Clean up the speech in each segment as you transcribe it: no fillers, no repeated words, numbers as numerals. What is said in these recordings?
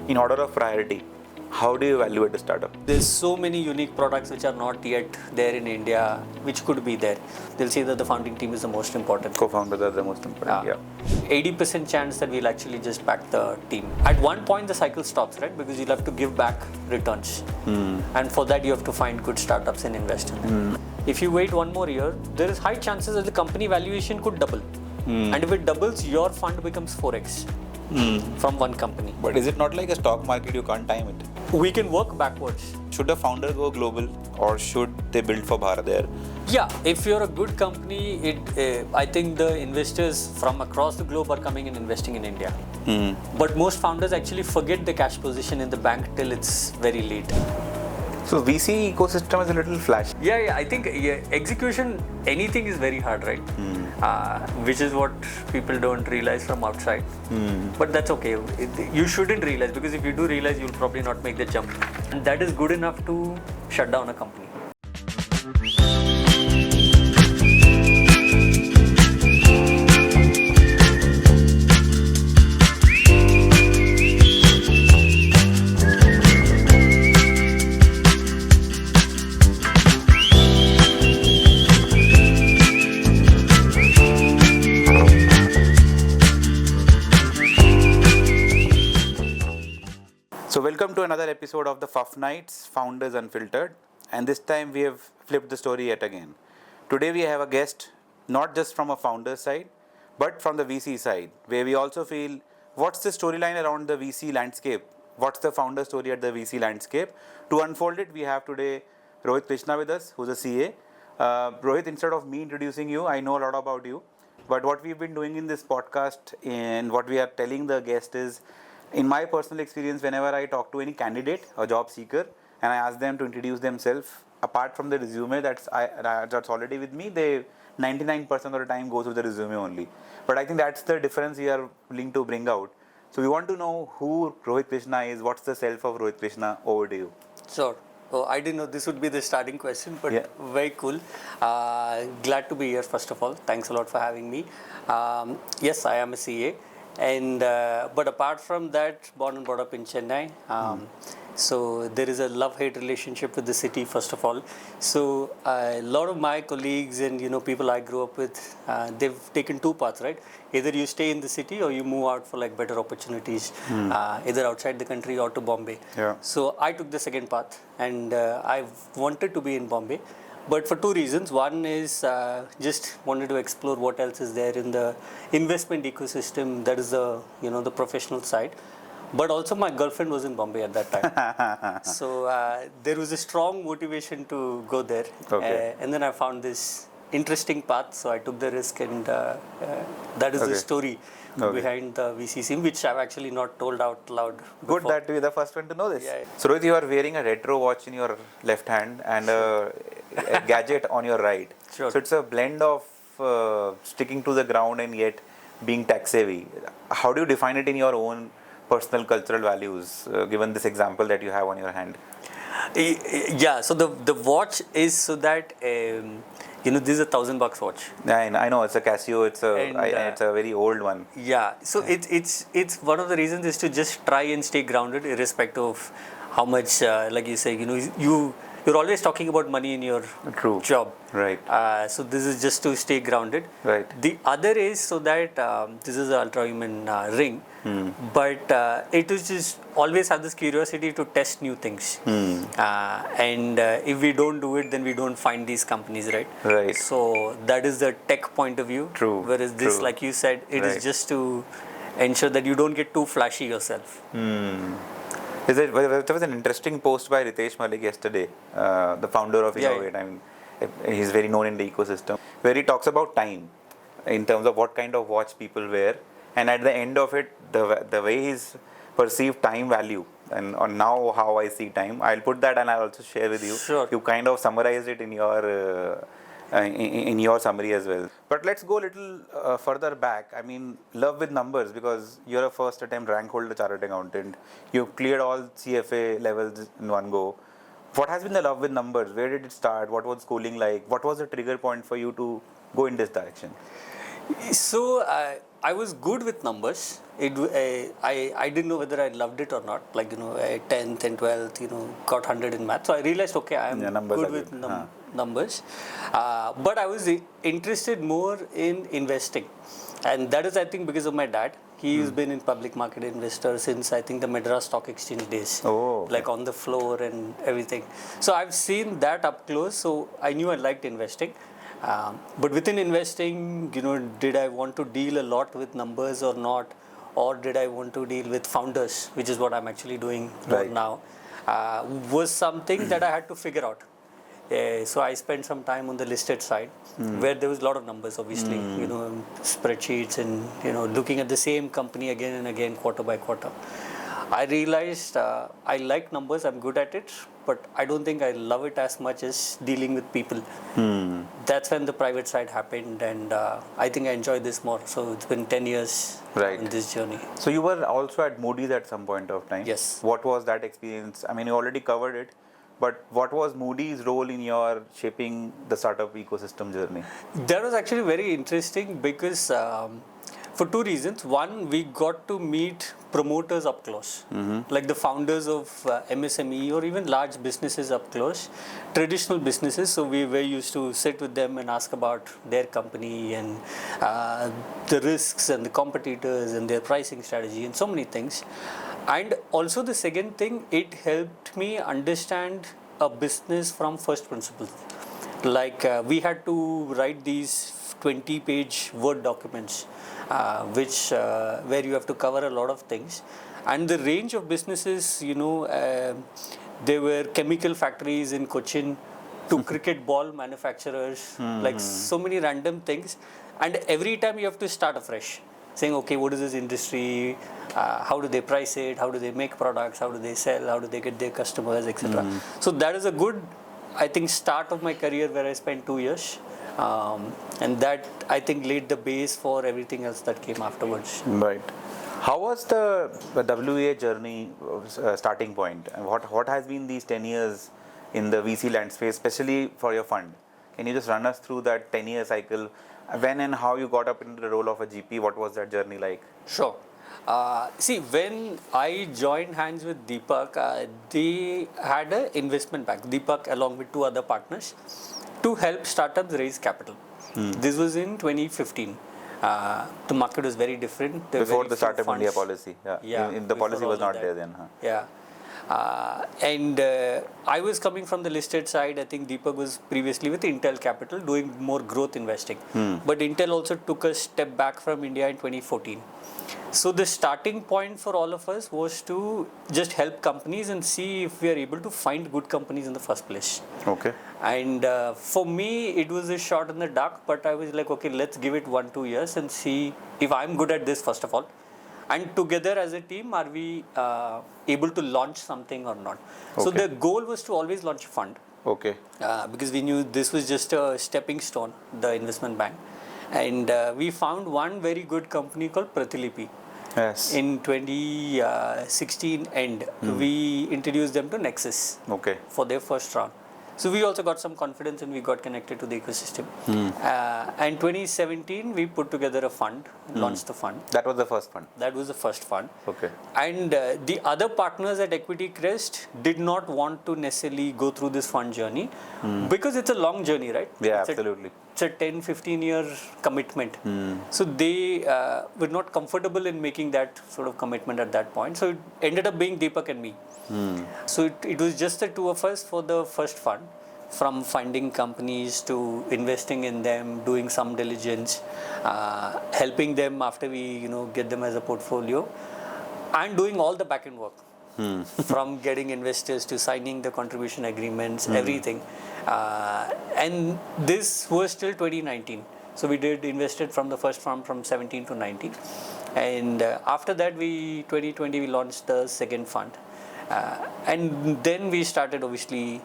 in order of priority, how do you evaluate a startup? There's so many unique products which are not yet there in India, which could be there. They'll say that the founding team is the most important. Co-founders are the most important, yeah. 80% chance that we'll actually just back the team. At one point, the cycle stops, right? Because you'll have to give back returns. And for that, you have to find good startups and invest in them. If you wait one more year, there is high chances that the company valuation could double. And if it doubles, your fund becomes 4x from one company. But is it not like a stock market? You can't time it. We can work backwards. Should a founder go global or should they build for Bharat there? Yeah, if you're a good company, I think the investors from across the globe are coming and investing in India. But most founders actually forget the cash position in the bank till it's very late. So VC ecosystem is a little flashy. Yeah, I think execution, anything is very hard, right? Which is what people don't realize from outside. But that's okay. You shouldn't realize, because if you do realize, you'll probably not make the jump. And that is good enough to shut down a company. So welcome to another episode of the FuF Nights, Founders Unfiltered. And this time we have flipped the story yet again. Today we have a guest, not just from a founder side, but from the VC side, where we also feel what's the storyline around the VC landscape? What's the founder story at the VC landscape? To unfold it, we have today Rohit Krishna with us, who's a CA. Rohit, instead of me introducing you, I know a lot about you. But what we've been doing in this podcast and what we are telling the guest is, in my personal experience, whenever I talk to any candidate or job seeker and I ask them to introduce themselves, apart from the resume that's already with me, they 99% of the time go through the resume only. But I think that's the difference we are willing to bring out. So we want to know who Rohit Krishna is, what's the self of Rohit Krishna. Over to you. Sure. Oh, I didn't know this would be the starting question, but yeah. Very cool. Glad to be here, first of all. Thanks a lot for having me. Yes, I am a CA. And but apart from that, born and brought up in Chennai. So there is a love-hate relationship with the city, first of all. So a lot of my colleagues and people I grew up with, they've taken two paths, right? Either you stay in the city or you move out for like better opportunities, either outside the country or to Bombay. Yeah. So I took the second path, and I wanted to be in Bombay. But for two reasons. One is just wanted to explore what else is there in the investment ecosystem, that is the the professional side. But also my girlfriend was in Bombay at that time. So there was a strong motivation to go there. Okay. And then I found this interesting path, so I took the risk, and that is the story behind the VC scene, which I've actually not told out loud before. Good that you're the first one to know this. Yeah. So Rohit, you are wearing a retro watch in your left hand and a gadget on your right. Sure. So it's a blend of sticking to the ground and yet being tech savvy. How do you define it in your own personal cultural values, given this example that you have on your hand? Yeah, so the watch is so that this is a $1,000 watch. I know it's a Casio. It's a very old one. Yeah, so it's one of the reasons is to just try and stay grounded, irrespective of how much, like you say, you're always talking about money in your job. Right. So this is just to stay grounded. Right. The other is so that this is an ultra human ring, but it is just always have this curiosity to test new things. And if we don't do it, then we don't find these companies, right? Right. So that is the tech point of view. True. Whereas this, like you said, it is just to ensure that you don't get too flashy yourself. There was an interesting post by Ritesh Malik yesterday, the founder of Innovate. I mean, he's very known in the ecosystem, where he talks about time in terms of what kind of watch people wear, and at the end of it, the way he's perceived time value and on now how I see time. I'll put that and I'll also share with you. Sure. You kind of summarized it in your summary as well. But let's go a little further back. I mean, love with numbers, because you're a first attempt rank holder chartered accountant. You've cleared all CFA levels in one go. What has been the love with numbers? Where did it start? What was schooling like? What was the trigger point for you to go in this direction? So I was good with numbers. I didn't know whether I loved it or not. Like, 10th and 12th, got 100 in math. So I realized, okay, I am Yeah, numbers good are with good. Huh. numbers. But I was interested more in investing. And that is, I think, because of my dad. He's been in public market investor since, I think, the Madras Stock Exchange days. Oh, okay. Like on the floor and everything. So I've seen that up close. So I knew I liked investing. But within investing, did I want to deal a lot with numbers or not? Or did I want to deal with founders, which is what I'm actually doing more Right. now, was something that I had to figure out. So I spent some time on the listed side, where there was a lot of numbers, obviously, spreadsheets and, looking at the same company again and again, quarter by quarter. I realized I like numbers, I'm good at it, but I don't think I love it as much as dealing with people. That's when the private side happened, and I think I enjoy this more. So it's been 10 years Right. in this journey. So you were also at Moody's at some point of time. Yes. What was that experience? I mean, you already covered it, but what was Moody's role in your shaping the startup ecosystem journey? That was actually very interesting because for two reasons. One, we got to meet promoters up close, like the founders of MSME or even large businesses up close, traditional businesses. So we were used to sit with them and ask about their company and the risks and the competitors and their pricing strategy and so many things. And also the second thing, it helped me understand a business from first principles. Like we had to write these 20-page Word documents, where you have to cover a lot of things. And the range of businesses, there were chemical factories in Cochin to cricket ball manufacturers, like so many random things. And every time you have to start afresh, saying, okay, what is this industry? How do they price it? How do they make products? How do they sell? How do they get their customers, etc. So that is a good, I think, start of my career where I spent 2 years. And that, I think, laid the base for everything else that came afterwards. Right. How was the WA journey starting point? And what has been these 10 years in the VC landscape, especially for your fund? Can you just run us through that 10-year cycle? When and how you got up into the role of a GP? What was that journey like? Sure. See, when I joined hands with Deepak, they had an investment bank, Deepak along with two other partners, to help startups raise capital. This was in 2015. The market was very different. Before the Startup India policy. Yeah. The policy was not there then. Huh? Yeah. And I was coming from the listed side. I think Deepak was previously with Intel Capital doing more growth investing. But Intel also took a step back from India in 2014. So the starting point for all of us was to just help companies and see if we are able to find good companies in the first place. Okay. And for me, it was a shot in the dark, but I was like, okay, let's give it 1-2 years and see if I'm good at this, first of all. And together as a team, are we able to launch something or not? Okay. So the goal was to always launch a fund. Okay. Because we knew this was just a stepping stone, the investment bank. And we found one very good company called Pratilipi. Yes. In 2016 end, we introduced them to Nexus. Okay. For their first round. So we also got some confidence and we got connected to the ecosystem. And 2017, we put together a fund, launched the fund. That was the first fund? That was the first fund. Okay. And the other partners at Equity Crest did not want to necessarily go through this fund journey because it's a long journey, right? Yeah, it's absolutely. It's a 10-15 year commitment. So they were not comfortable in making that sort of commitment at that point. So it ended up being Deepak and me. So it was just the two of us for the first fund, from finding companies to investing in them, doing some diligence, helping them after we get them as a portfolio, and doing all the back end work. From getting investors to signing the contribution agreements, everything. And this was till 2019. So we invested from the first fund from 17 to 19. And after that, 2020, we launched the second fund. And then we started obviously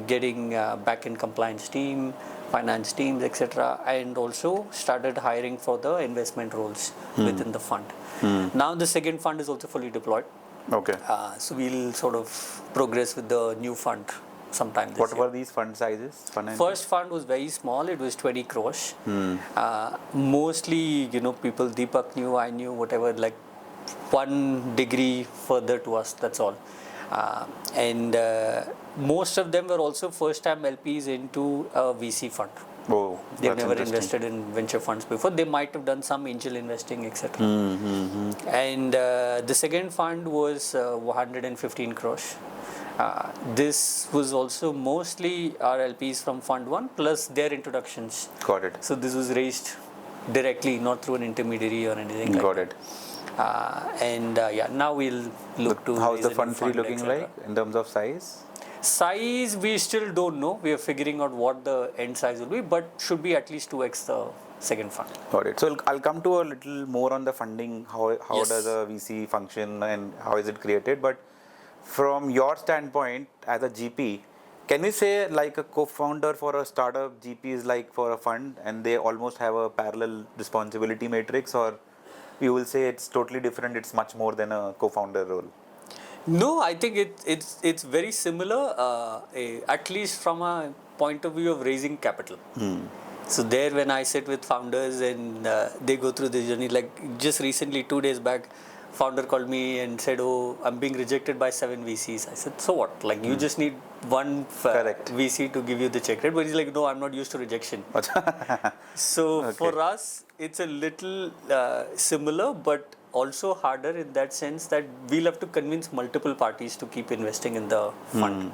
getting back-end compliance team, finance teams, etc. And also started hiring for the investment roles within the fund. Now the second fund is also fully deployed. Okay. So we'll sort of progress with the new fund sometime this What year. were these fund sizes? First fund was very small. It was 20 crores. Mostly, people Deepak knew, I knew, whatever, like 1 degree further to us. That's all. And most of them were also first-time LPs into a VC fund. Oh, They've that's never interesting. invested in venture funds before. They might have done some angel investing, etc. And the second fund was 115 crores. This was also mostly our LPs from Fund 1 plus their introductions. Got it. So this was raised directly, not through an intermediary or anything like Got that. it. Now we'll look to How's raise the a new fund 3 looking etc. like in terms of size? Size, we still don't know. We are figuring out what the end size will be, but should be at least 2x the second fund. Got it. So I'll come to a little more on the funding. How Yes. does a VC function and how is it created? But from your standpoint as a GP, can we say like a co-founder for a startup GP is like for a fund and they almost have a parallel responsibility matrix, or you will say it's totally different, it's much more than a co-founder role? No, I think it's very similar, at least from a point of view of raising capital. So there, when I sit with founders and they go through the journey, like just recently, 2 days back, founder called me and said, "Oh, I'm being rejected by 7 VCs." I said, "So what? Like you just need one Correct. VC to give you the check, right?" But he's like, "No, I'm not used to rejection." So Okay. for us, it's a little similar, but also harder in that sense that we'll have to convince multiple parties to keep investing in the fund.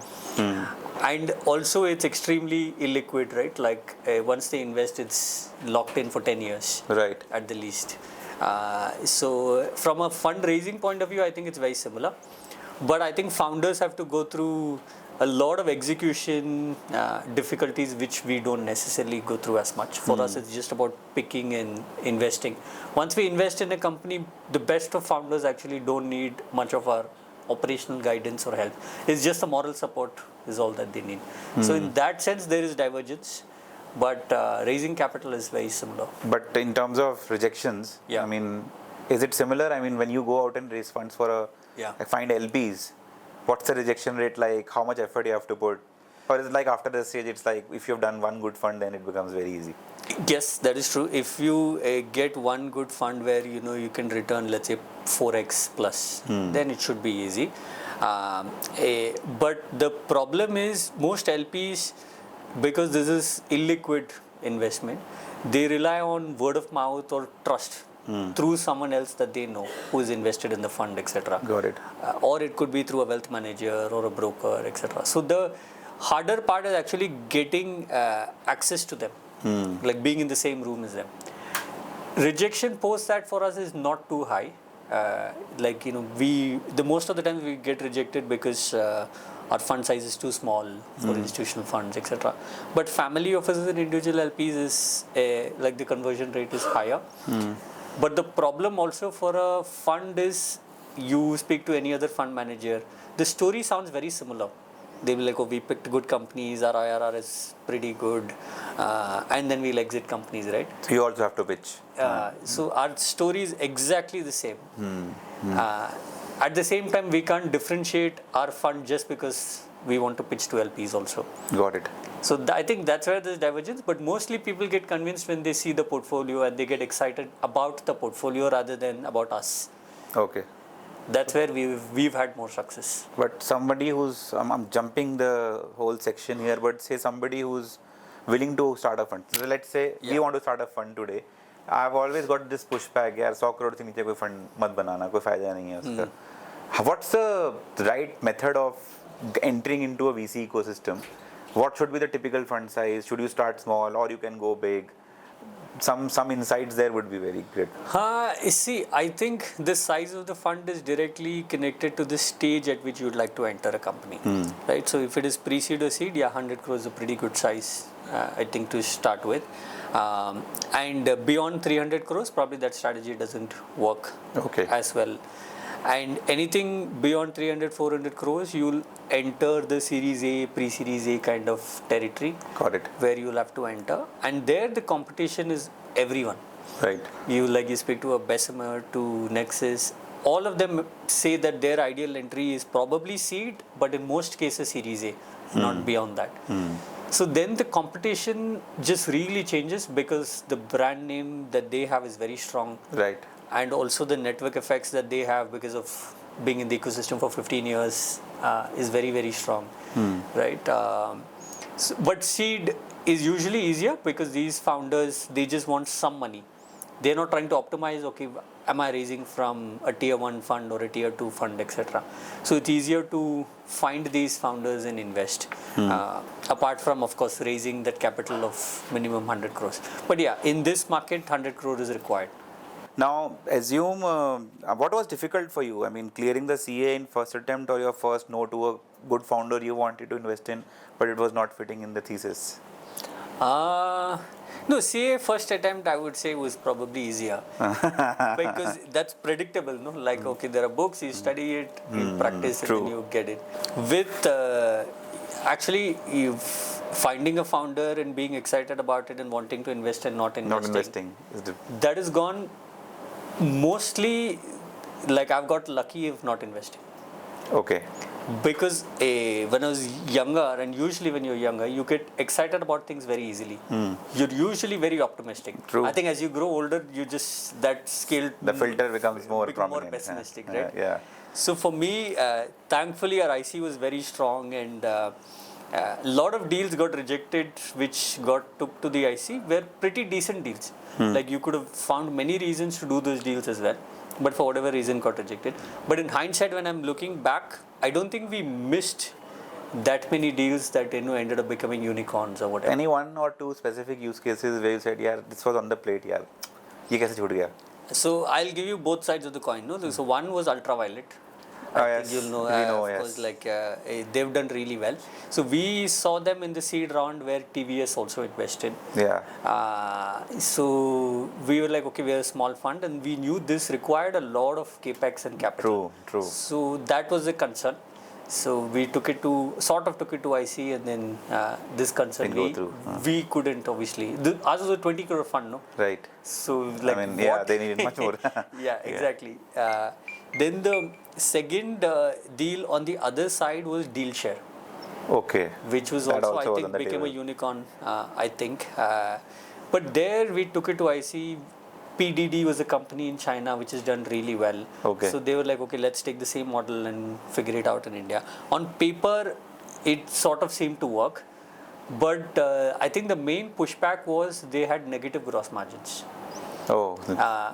And also it's extremely illiquid, right? Like once they invest, it's locked in for 10 years Right. at the least. So from a fundraising point of view, I think it's very similar. But I think founders have to go through a lot of execution difficulties, which we don't necessarily go through as much. For us, it's just about picking and investing. Once we invest in a company, the best of founders actually don't need much of our operational guidance or help. It's just the moral support is all that they need. So in that sense, there is divergence. But raising capital is very similar. But in terms of rejections, Yeah. I mean, is it similar? I mean, when you go out and raise funds for find LPs, what's the rejection rate like? How much effort you have to put? Or is it like after the stage, it's like if you've done one good fund, then it becomes very easy? Yes, that is true. If you get one good fund where you can return, let's say 4x plus, then it should be easy. But the problem is most LPs, because this is illiquid investment, they rely on word of mouth or trust through someone else that they know who is invested in the fund, etc. Got it. Or it could be through a wealth manager or a broker, etc. So the harder part is actually getting access to them, like being in the same room as them. Rejection post that for us is not too high. The most of the time we get rejected because our fund size is too small for institutional funds, etc. But family offices and individual LPs is the conversion rate is higher. But the problem also for a fund is you speak to any other fund manager, the story sounds very similar. They'll be like, "Oh, we picked good companies, our IRR is pretty good, and then we'll exit companies," right? So you also have to pitch. So our story is exactly the same. At the same time, we can't differentiate our fund just because we want to pitch to LPs also. Got it. So I think that's where there's divergence, but mostly people get convinced when they see the portfolio and they get excited about the portfolio rather than about us. Okay. That's where we've had more success. But somebody who's, I'm jumping the whole section here, but say somebody who's willing to start a fund. So let's say we want to start a fund today. I've always got this pushback, यार 100 crore से नीचे कोई fund मत बनाना, कोई फायदा नहीं है उसका. What's the right method of entering into a VC ecosystem? What should be the typical fund size? Should you start small or you can go big? Some insights there would be very great. See, I think the size of the fund is directly connected to the stage at which you would like to enter a company, right? So if it is pre-seed or seed, 100 crores is a pretty good size, I think, to start with. And beyond 300 crores, probably that strategy doesn't work as well. And anything beyond 300, 400 crores, you'll enter the Series A, pre-Series A kind of territory. Got it. Where you'll have to enter. And there the competition is everyone. Right. You speak to a Bessemer, to Nexus, all of them say that their ideal entry is probably seed, but in most cases Series A, not beyond that. So then the competition just really changes because the brand name that they have is very strong. Right. And also the network effects that they have because of being in the ecosystem for 15 years is very, very strong. Right. But seed is usually easier because these founders, they just want some money. They're not trying to optimize, okay, am I raising from a tier 1 fund or a tier 2 fund, etc. So it's easier to find these founders and invest, apart from, of course, raising that capital of minimum 100 crores. But yeah, in this market, 100 crore is required. Now, assume what was difficult for you? I mean, clearing the CA in first attempt or your first no to a good founder you wanted to invest in, but it was not fitting in the thesis. No, CA first attempt I would say was probably easier because that's predictable. No, like okay, there are books, you study it, you practice it, True. and you get it. With actually, finding a founder and being excited about it and wanting to invest and not investing. Not investing. That has gone mostly like I've got lucky if not investing. Okay. Because when I was younger, and usually when you're younger, you get excited about things very easily. You're usually very optimistic. True. I think as you grow older, you just, that scale, The filter becomes more prominent. more pessimistic, Yeah. right? Yeah. So for me, thankfully our IC was very strong, and a lot of deals got rejected which got took to the IC were pretty decent deals. Like you could have found many reasons to do those deals as well, but for whatever reason got rejected. But in hindsight, when I'm looking back, I don't think we missed that many deals that ended up becoming unicorns or whatever. Any one or two specific use cases where you said, yeah, this was on the plate, yeah, ये कैसे छूट गया? So I'll give you both sides of the coin. No, so one was ultraviolet. I think you'll know. We know, of yes. course, like they've done really well. So we saw them in the seed round where TVS also invested. Yeah. So we were like, okay, we're a small fund, and we knew this required a lot of capex and capital. True. So that was a concern. So we took it to IC, and then this concern Didn't go through. we couldn't obviously. Ours was a 20 crore fund, no? Right. So like, I mean, what? yeah, they needed much more. Yeah, exactly. Then the second deal on the other side was deal share, Okay. which was That also I was think on the became a table. unicorn. I think, but there we took it to IC. PDD was a company in China which has done really well. Okay. So they were like, okay, let's take the same model and figure it out in India. On paper, it sort of seemed to work, but I think the main pushback was they had negative gross margins. Oh,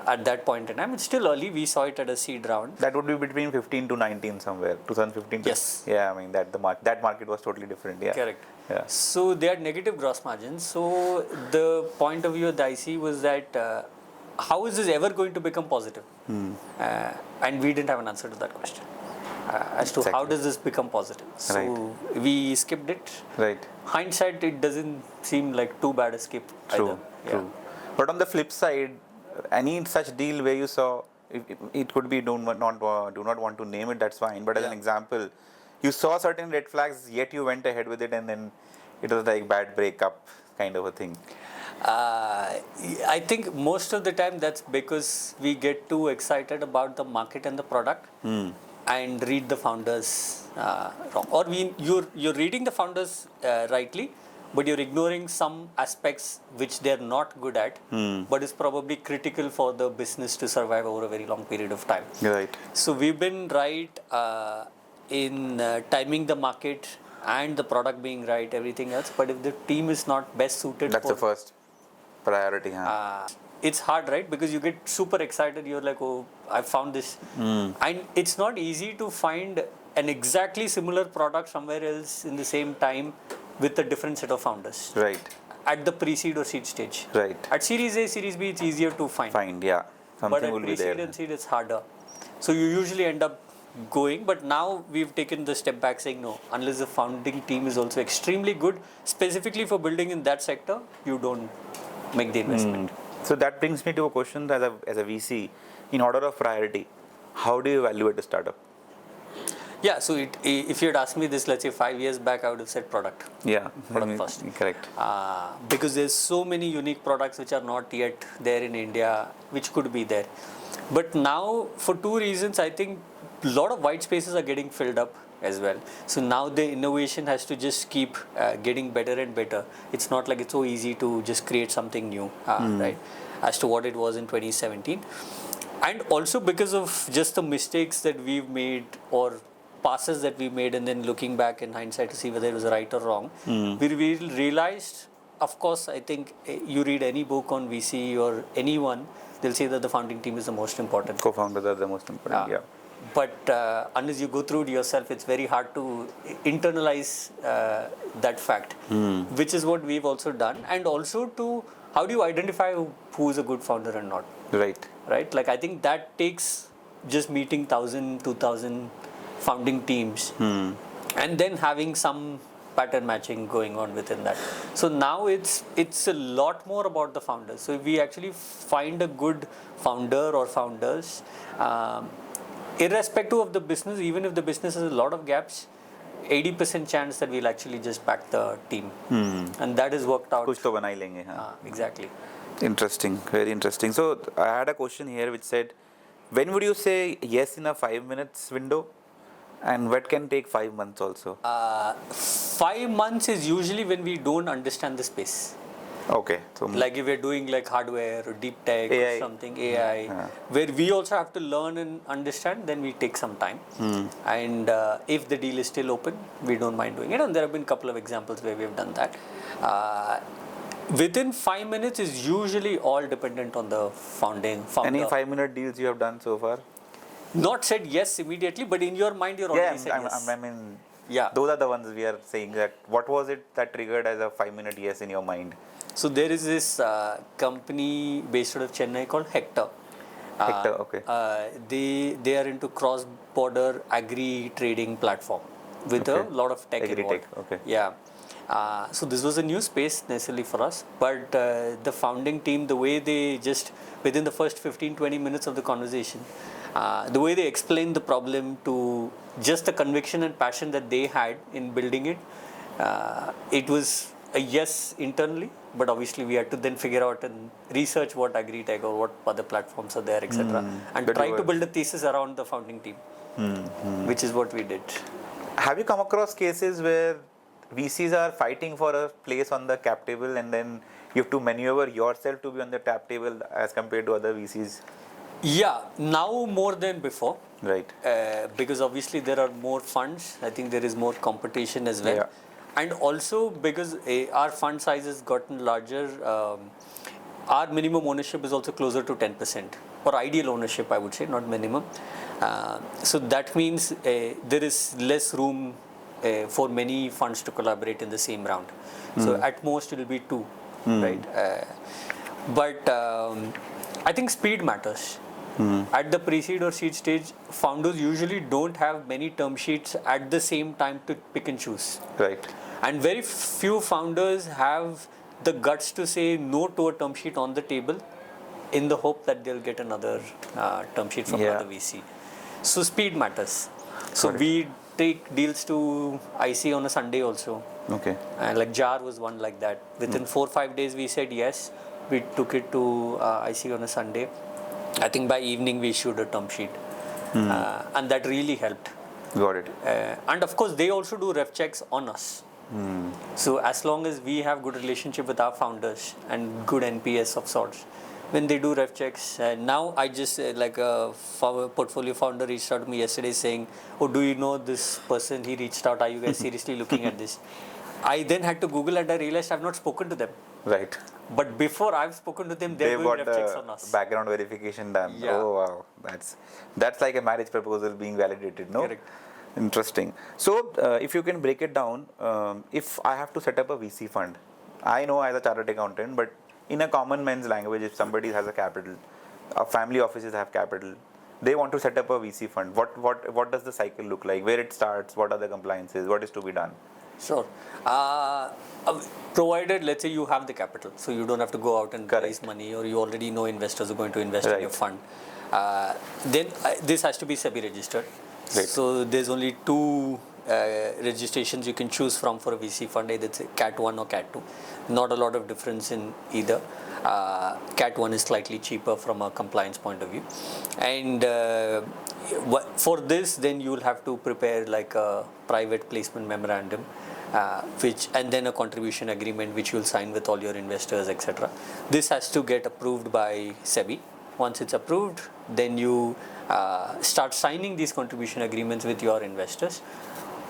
At that point in time. It's still early. We saw it at a seed round. that would be between 15 to 19 somewhere. 2015. Yes. Yeah, I mean that that market was totally different. Yeah. Correct. Yeah. So they had negative gross margins. So the point of view of the IC was that how is this ever going to become positive? And we didn't have an answer to that question as to how does this become positive. So we skipped it. Right. Hindsight, it doesn't seem like too bad a skip either. True. But on the flip side, any such deal where you saw, it could be do not want to name it, that's fine. But as an example, you saw certain red flags, yet you went ahead with it, and then it was like bad breakup kind of a thing. I think most of the time that's because we get too excited about the market and the product and read the founders wrong. Or you're reading the founders rightly, but you're ignoring some aspects which they're not good at, but is probably critical for the business to survive over a very long period of time. Right. So we've been right in timing the market and the product being right, everything else. But if the team is not best suited, That's the first priority. Huh? It's hard, right? Because you get super excited. You're like, oh, I found this. And it's not easy to find an exactly similar product somewhere else in the same time with a different set of founders. Right. At the pre-seed or seed stage. Right. At Series A, Series B, it's easier to find. Yeah. But Something at will be pre-seed there. and seed, it's harder. So you usually end up going, but now we've taken the step back saying no, unless the founding team is also extremely good, specifically for building in that sector, you don't make the investment. So that brings me to a question as a VC, in order of priority, how do you evaluate a startup? Yeah, so if you had asked me this, let's say 5 years back, I would have said product. Yeah, Product first. correct. Because there's so many unique products which are not yet there in India, which could be there. But now, for two reasons, I think a lot of white spaces are getting filled up as well. So now the innovation has to just keep getting better and better. It's not like it's so easy to just create something new, right? As to what it was in 2017. And also because of just the mistakes that we've made or passes that we made, and then looking back in hindsight to see whether it was right or wrong, we realized, of course, I think you read any book on VC or anyone, they'll say that the founding team is the most important. Co-founders are the most important, yeah. But unless you go through it yourself, it's very hard to internalize that fact, which is what we've also done. And also to, how do you identify who is a good founder and not? Right? Like, I think that takes just meeting 1,000, 2,000 founding teams and then having some pattern matching going on within that. So now it's a lot more about the founders. So if we actually find a good founder or founders, irrespective of the business, even if the business has a lot of gaps, 80% chance that we'll actually just back the team. And that has worked out. कुछ तो बना ही लेंगे, हाँ. Exactly. Interesting, very interesting. So I had a question here which said, when would you say yes in a 5 minutes window, and what can take 5 months also? 5 months is usually when we don't understand the space. Okay. So Like if we're doing like hardware or deep tech AI. or something, AI, where we also have to learn and understand, then we take some time. And if the deal is still open, we don't mind doing it. And there have been a couple of examples where we've done that. Within 5 minutes is usually all dependent on the founder. Any 5-minute deals you have done so far? Not said yes immediately, but in your mind you're already saying yes. I mean, Yeah. those are the ones we are saying that. What was it that triggered as a 5-minute yes in your mind? So there is this company based out of Chennai called Hector. Hector, okay. They are into cross-border agri trading platform with a lot of tech involved. Agri-tech, okay. Yeah. So this was a new space necessarily for us, but the founding team, the way they just, within the first 15-20 minutes of the conversation, the way they explained the problem to just the conviction and passion that they had in building it, it was a yes internally, but obviously we had to then figure out and research what agri-tech or what other platforms are there, etc. And But try you to were- build a thesis around the founding team, which is what we did. Have you come across cases where VCs are fighting for a place on the cap table, and then you have to maneuver yourself to be on the cap table as compared to other VCs? Yeah, now more than before. Right. Because obviously there are more funds. I think there is more competition as well. Yeah. And also because our fund size has gotten larger, our minimum ownership is also closer to 10%, or ideal ownership, I would say, not minimum. So that means there is less room for many funds to collaborate in the same round. So at most it will be two, right? But I think speed matters. At the pre-seed or seed stage, founders usually don't have many term sheets at the same time to pick and choose. Right. And very few founders have the guts to say no to a term sheet on the table in the hope that they'll get another term sheet from another VC. So speed matters. So we take deals to IC on a Sunday also. Okay. Like JAR was one like that. Within 4 or 5 days we said yes. We took it to IC on a Sunday. I think by evening we issued a term sheet. And that really helped. Got it. And of course they also do ref checks on us. So as long as we have good relationship with our founders and good NPS of sorts, when they do ref checks, now I just like a portfolio founder reached out to me yesterday saying, oh, do you know this person? He reached out. Are you guys seriously looking at this? I then had to Google and I realized I've not spoken to them. Right. But before I've spoken to them, they're doing ref checks on us. Background verification done. Yeah. Oh wow, that's like a marriage proposal being validated, no? Correct. Interesting. So if you can break it down, if I have to set up a VC fund, I know as a chartered accountant, but in a common man's language, if somebody has a capital, family offices have capital, they want to set up a VC fund. What does the cycle look like? Where it starts? What are the compliances? What is to be done? Sure. Provided, let's say you have the capital, so you don't have to go out and raise money, or you already know investors are going to invest in your fund. Then this has to be SEBI registered. Right. So there's only two registrations you can choose from for a VC fund, either it's Cat 1 or Cat 2. Not a lot of difference in either. Cat 1 is slightly cheaper from a compliance point of view. And for this, then you'll have to prepare like a private placement memorandum, and then a contribution agreement which you'll sign with all your investors, etc. This has to get approved by SEBI. Once it's approved, then you start signing these contribution agreements with your investors.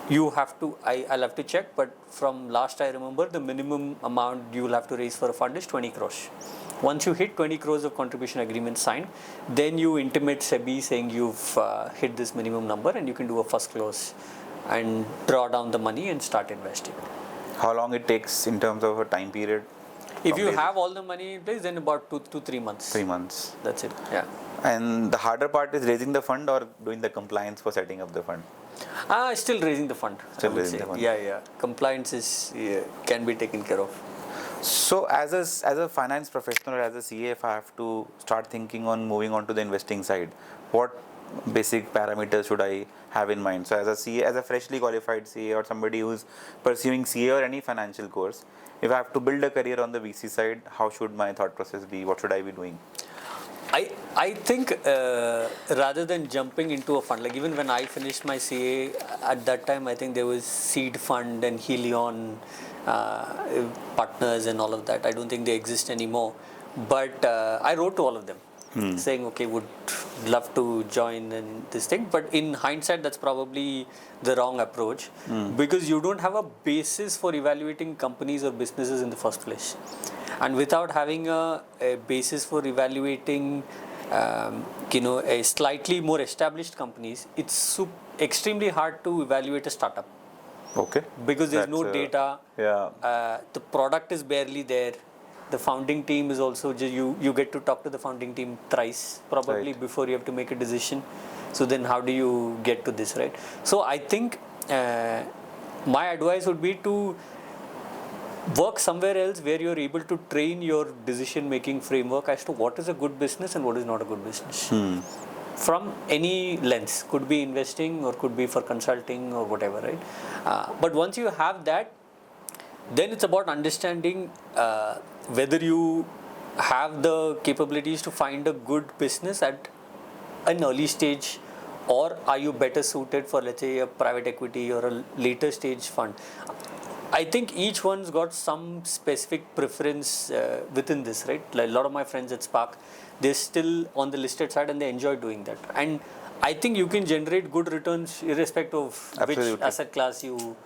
You have to, I'll have to check, but from last I remember, the minimum amount you will have to raise for a fund is 20 crores. Once you hit 20 crores of contribution agreement signed, then you intimate SEBI saying you've hit this minimum number, and you can do a first close and draw down the money and start investing. How long it takes in terms of a time period? If you have all the money in place, then about 2 to 3 months. 3 months. That's it. Yeah. And the harder part is raising the fund or doing the compliance for setting up the fund? Still raising the fund. Still I would raising say. the fund. Yeah. Compliance can be taken care of. So as a finance professional or as a CA, if I have to start thinking on moving on to the investing side, what basic parameters should I have in mind? So as a CA, as a freshly qualified CA or somebody who's pursuing CA or any financial course, if I have to build a career on the VC side, how should my thought process be? What should I be doing? I think rather than jumping into a fund, like even when I finished my CA, at that time I think there was Seed Fund and Helion partners and all of that. I don't think they exist anymore. But I wrote to all of them saying, okay, would love to join in this thing. But in hindsight, that's probably the wrong approach because you don't have a basis for evaluating companies or businesses in the first place. And without having a basis for evaluating, a slightly more established companies, it's extremely hard to evaluate a startup. Okay. Because there's no data. Yeah. The product is barely there. The founding team is also just you get to talk to the founding team thrice probably before you have to make a decision. So then how do you get to this, right? So I think my advice would be to work somewhere else where you're able to train your decision making framework as to what is a good business and what is not a good business. From any lens, could be investing or could be for consulting or whatever, right? But once you have that, then it's about understanding whether you have the capabilities to find a good business at an early stage, or are you better suited for, let's say, a private equity or a later stage fund. I think each one's got some specific preference within this, right? Like a lot of my friends at Spark, they're still on the listed side and they enjoy doing that. And I think you can generate good returns irrespective of which asset class you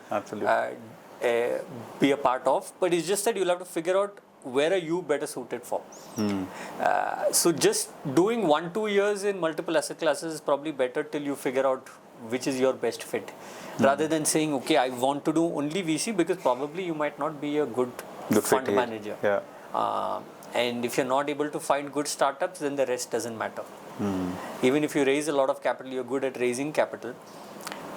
be a part of. But it's just that you'll have to figure out where are you better suited for. So just doing 1-2 years in multiple asset classes is probably better till you figure out which is your best fit. Rather than saying, okay, I want to do only VC, because probably you might not be a good fund manager. Yeah. And if you're not able to find good startups, then the rest doesn't matter. Even if you raise a lot of capital, you're good at raising capital.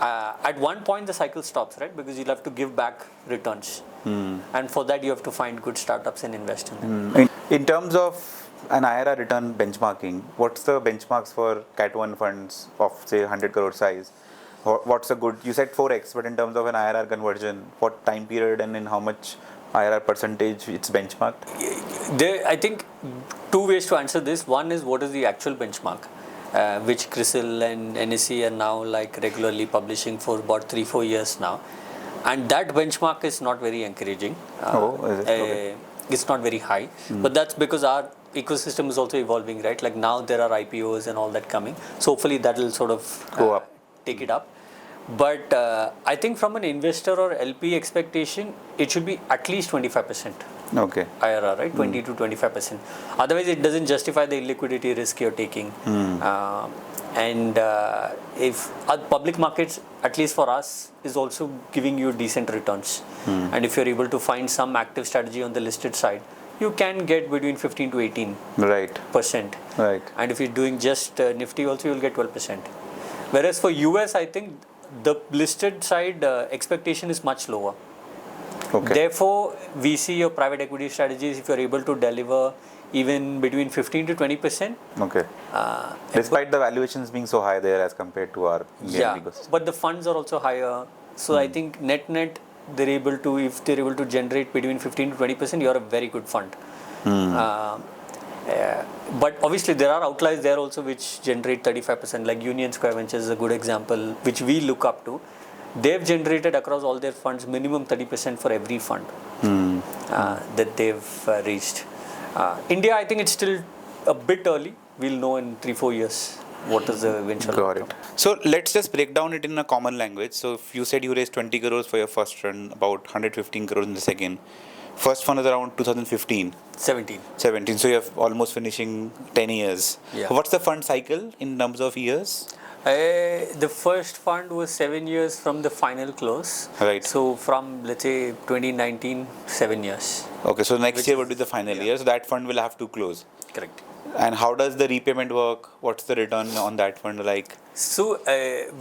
At one point, the cycle stops, right? Because you'll have to give back returns. And for that, you have to find good startups and invest in them. In terms of an IRR return benchmarking, what's the benchmarks for Cat 1 funds of, say, 100 crore size? What's a good, you said 4x, but in terms of an IRR conversion, what time period and in how much IRR percentage it's benchmarked? I think two ways to answer this. One is what is the actual benchmark, which CRISIL and NSE are now like regularly publishing for about 3-4 years now. And that benchmark is not very encouraging. Is it? Okay. It's not very high, but that's because our ecosystem is also evolving, right? Like now there are IPOs and all that coming. So hopefully that will sort of go up. Take it up. But I think from an investor or LP expectation, it should be at least 25%. Okay. IRR, right? 20 to 25%. Otherwise, it doesn't justify the illiquidity risk you're taking. And if public markets, at least for us, is also giving you decent returns. And if you're able to find some active strategy on the listed side, you can get between 15 to 18%. Right. And if you're doing just Nifty also, you'll get 12%. Whereas for US, I think the listed side expectation is much lower. Okay. Therefore, VC or private equity strategies, if you're able to deliver even between 15 to 20%. Okay. Despite the valuations being so high there as compared to our Indian Yeah, ecosystem. but the funds are also higher. So I think net they're able to, if they're able to generate between 15 to 20%, you're a very good fund. But obviously there are outliers there also which generate 35%, like Union Square Ventures is a good example which we look up to. They've generated across all their funds minimum 30% for every fund that they've reached. India, I think it's still a bit early. We'll know in 3-4 years what is the eventual Got outcome. it. So let's just break down it in a common language. So if you said you raised 20 crores for your first fund, about 115 crores in the second. First fund is around 2015. 17. So you're almost finishing 10 years. Yeah. What's the fund cycle in terms of years? The first fund was 7 years from the final close. Right. So from, let's say, 2019, 7 years. Okay, so next year would be the final yeah. year. So that fund will have to close. Correct. And how does the repayment work? What's the return on that fund like? So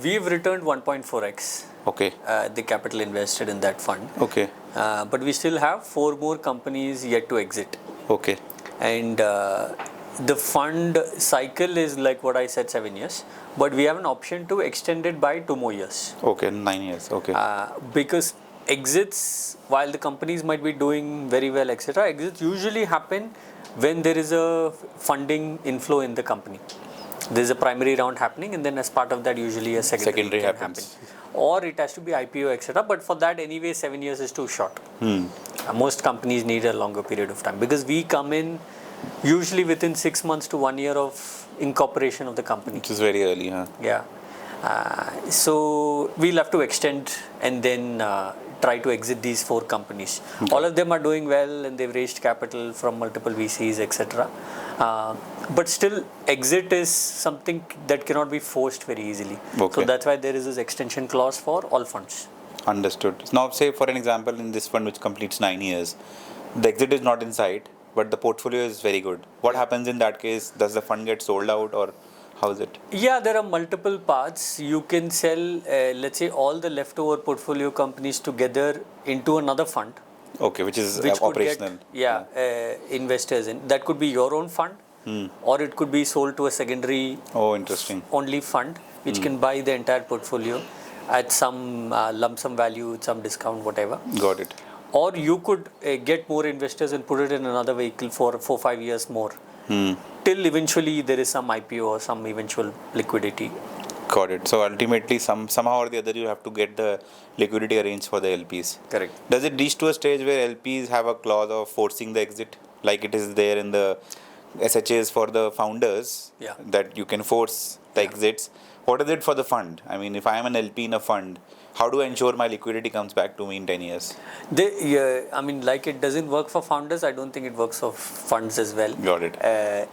we've returned 1.4x Okay. the capital invested in that fund. Okay. But we still have 4 more companies yet to exit. Okay. And the fund cycle is like what I said, 7 years. But we have an option to extend it by 2 more years. Okay, 9 years. Okay. Because exits, while the companies might be doing very well, etc., exits usually happen when there is a funding inflow in the company. There's a primary round happening, and then as part of that, usually a secondary can happens. happen. Or it has to be IPO, etc. But for that, anyway, 7 years is too short. Most companies need a longer period of time because we come in usually within 6 months to 1 year of incorporation of the company. Which is very early, huh? Yeah. So we'll have to extend and then try to exit these 4 companies. Okay. All of them are doing well and they've raised capital from multiple VCs, etc. But still, exit is something that cannot be forced very easily. Okay. So that's why there is this extension clause for all funds. Understood. Now, say for an example, in this fund which completes 9 years, the exit is not in sight, but the portfolio is very good. What happens in that case? Does the fund get sold out or how is it? Yeah, there are multiple paths. You can sell, let's say, all the leftover portfolio companies together into another fund. Okay, which is operational. Could get, investors in. That could be your own fund, or it could be sold to a secondary only fund, which can buy the entire portfolio at some lump sum value, some discount, whatever. Got it. Or you could get more investors and put it in another vehicle for 4-5 years more. Till eventually there is some IPO or some eventual liquidity. Got it. So ultimately, somehow or the other, you have to get the liquidity arranged for the LPs. Correct. Does it reach to a stage where LPs have a clause of forcing the exit, like it is there in the SHAs for the founders, that you can force the exits? What is it for the fund? I mean, if I am an LP in a fund, how do I ensure my liquidity comes back to me in 10 years? I mean, like it doesn't work for founders, I don't think it works for funds as well. Got it.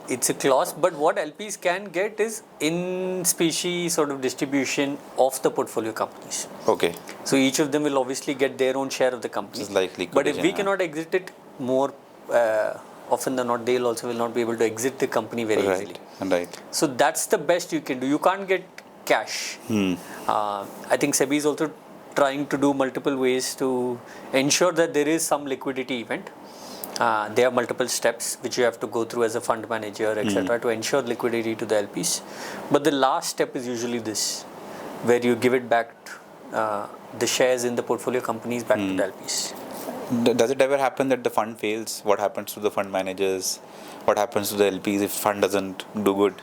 It's a clause, but what LPs can get is in specie sort of distribution of the portfolio companies. Okay. So each of them will obviously get their own share of the company. Just like liquidation. But if we cannot exit it more often than not, they also will not be able to exit the company very easily. Right. So that's the best you can do. You can't get cash. I think SEBI is also trying to do multiple ways to ensure that there is some liquidity event. There are multiple steps which you have to go through as a fund manager, etc., to ensure liquidity to the LPs. But the last step is usually this, where you give it back, the shares in the portfolio companies back to the LPs. Does it ever happen that the fund fails? What happens to the fund managers? What happens to the LPs if fund doesn't do good?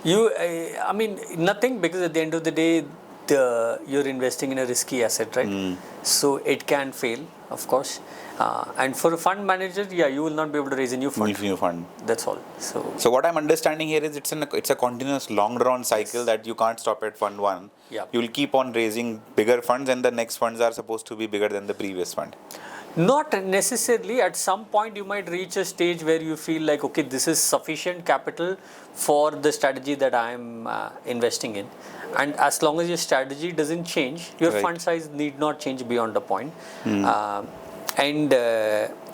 I mean, nothing, because at the end of the day, you're investing in a risky asset, right? So it can fail, of course. And for a fund manager, you will not be able to raise a new fund. That's all. So what I'm understanding here is it's a continuous long drawn cycle that you can't stop at fund 1. Yeah. You will keep on raising bigger funds and the next funds are supposed to be bigger than the previous fund. Not necessarily. At some point, you might reach a stage where you feel like, okay, this is sufficient capital for the strategy that I am investing in. And as long as your strategy doesn't change, your fund size need not change beyond a point. And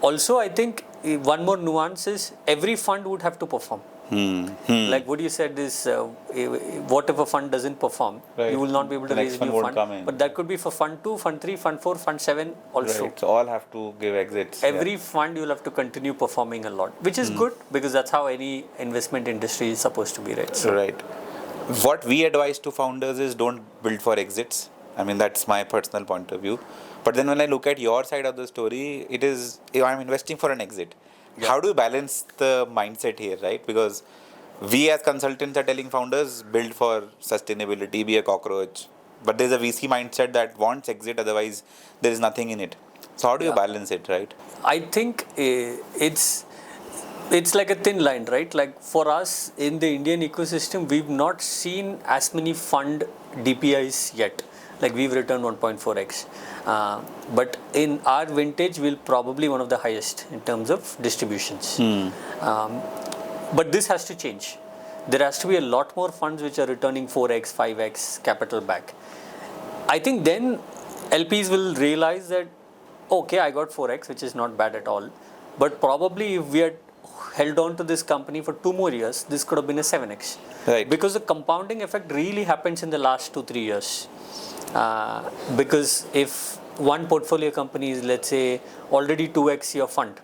also, I think one more nuance is every fund would have to perform. Like what you said is, what if a fund doesn't perform? Right. You will not be able to The raise next a new fund won't fund. come in. But that could be for fund 2, fund 3, fund 4, fund 7 also. Right. So all have to give exits. Every fund you'll have to continue performing a lot, which is good because that's how any investment industry is supposed to be, right? So, Right. What we advise to founders is don't build for exits. I mean, that's my personal point of view. But then when I look at your side of the story, it is, I'm investing for an exit. Yeah. How do you balance the mindset here, right? Because we as consultants are telling founders build for sustainability, be a cockroach. But there's a VC mindset that wants exit, otherwise there is nothing in it. So how do you Yeah. balance it, right? I think it's like a thin line, right? Like for us in the Indian ecosystem, we've not seen as many fund DPIs yet. Like we've returned 1.4x, but in our vintage, we'll probably one of the highest in terms of distributions. But this has to change. There has to be a lot more funds which are returning 4x, 5x capital back. I think then LPs will realize that, okay, I got 4x, which is not bad at all. But probably if we had held on to this company for 2 more years, this could have been a 7x. Right. Because the compounding effect really happens in the last 2-3 years. Because if one portfolio company is, let's say, already 2x your fund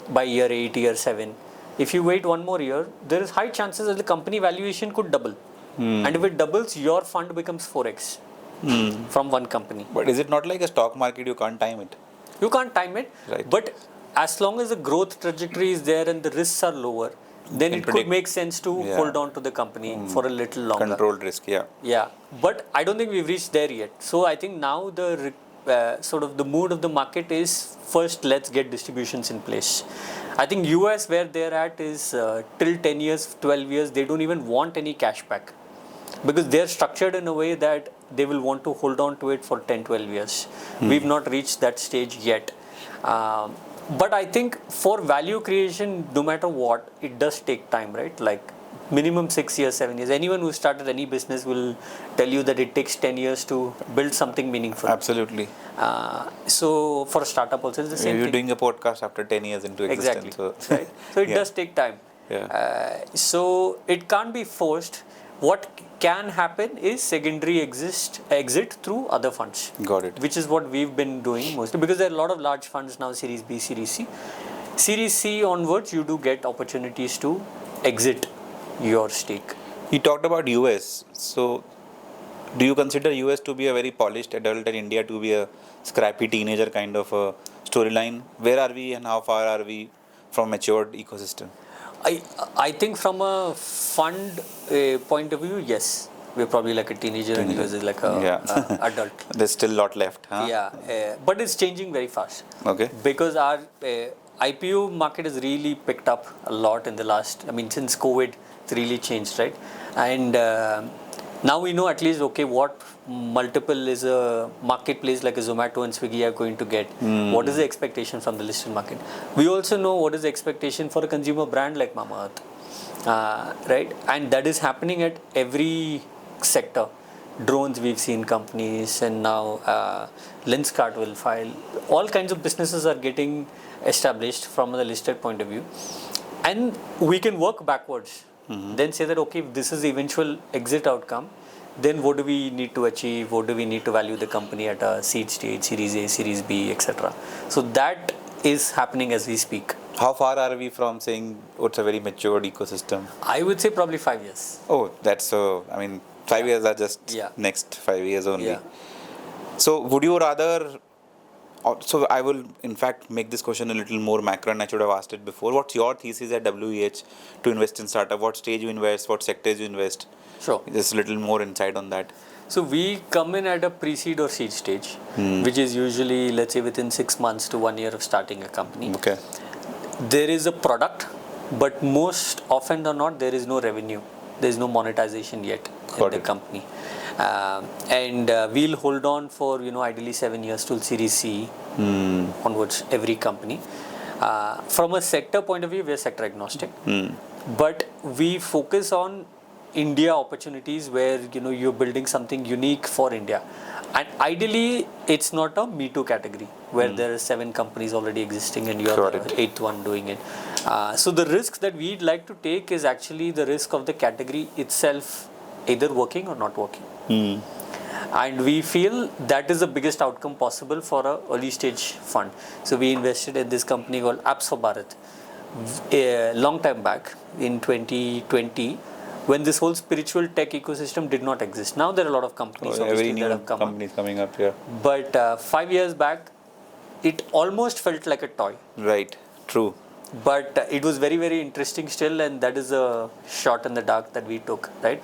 by year 8, year 7, if you wait 1 more year, there is high chances that the company valuation could double. And if it doubles, your fund becomes 4x from one company. But is it not like a stock market? You can't time it. You can't time it, Right. but as long as the growth trajectory is there and the risks are lower, then it could make sense to hold on to the company for a little longer. Controlled risk, yeah. Yeah, but I don't think we've reached there yet. So I think now the sort of the mood of the market is first let's get distributions in place. I think US where they're at is till 10 years, 12 years, they don't even want any cash back because they're structured in a way that they will want to hold on to it for 10, 12 years. We've not reached that stage yet. But I think for value creation, no matter what, it does take time, right? Like minimum 6 years, 7 years. Anyone who started any business will tell you that it takes 10 years to build something meaningful. Absolutely. So for a startup also, it's the same You're thing. doing a podcast after 10 years into existence. Exactly. Right? So it does take time. Yeah. So it can't be forced. What can happen is secondary exit through other funds. Got it. Which is what we've been doing mostly because there are a lot of large funds now, Series B, Series C. Series C onwards, you do get opportunities to exit your stake. You talked about US. So do you consider US to be a very polished adult and India to be a scrappy teenager kind of a storyline? Where are we and how far are we from matured ecosystem? I think from a fund point of view, yes. We're probably like a teenager and US is like a adult. There's still a lot left, huh? Yeah, but it's changing very fast. Okay. Because our IPO market has really picked up a lot in the last, since COVID, it's really changed, right? And now we know at least, okay, what multiple is a marketplace like a Zomato and Swiggy are going to get. What is the expectation from the listed market? We also know what is the expectation for a consumer brand like Mamaearth, right? And that is happening at every sector. Drones, we've seen companies, and now Lenskart will file. All kinds of businesses are getting established from the listed point of view. And we can work backwards. Then say that, okay, if this is the eventual exit outcome, then what do we need to achieve? What do we need to value the company at a seed stage, Series A, Series B, etc. So that is happening as we speak. How far are we from saying it's a very matured ecosystem? I would say probably 5 years. Oh, that's so, 5 years are just next 5 years only. Yeah. So would you rather, so I will in fact make this question a little more macro and I should have asked it before. What's your thesis at WEH to invest in startup? What stage you invest? What sectors you invest? Sure. Just a little more insight on that. So we come in at a pre-seed or seed stage, which is usually, let's say, within 6 months to 1 year of starting a company. Okay. There is a product, but most often or not, there is no revenue. There is no monetization yet in the company. And we'll hold on for, ideally 7 years till Series C onwards, every company. From a sector point of view, we're sector agnostic. But we focus on India opportunities where, you're building something unique for India. And ideally, it's not a Me Too category where there are 7 companies already existing and you're the 8th one doing it. So the risk that we'd like to take is actually the risk of the category itself either working or not working. And we feel that is the biggest outcome possible for a early stage fund. So we invested in this company called Apps for Bharat a long time back in 2020 when this whole spiritual tech ecosystem did not exist. Now there are a lot of companies Every that new have come companies coming up here. But 5 years back, it almost felt like a toy. Right. True. But it was very, very interesting still, and that is a shot in the dark that we took, right?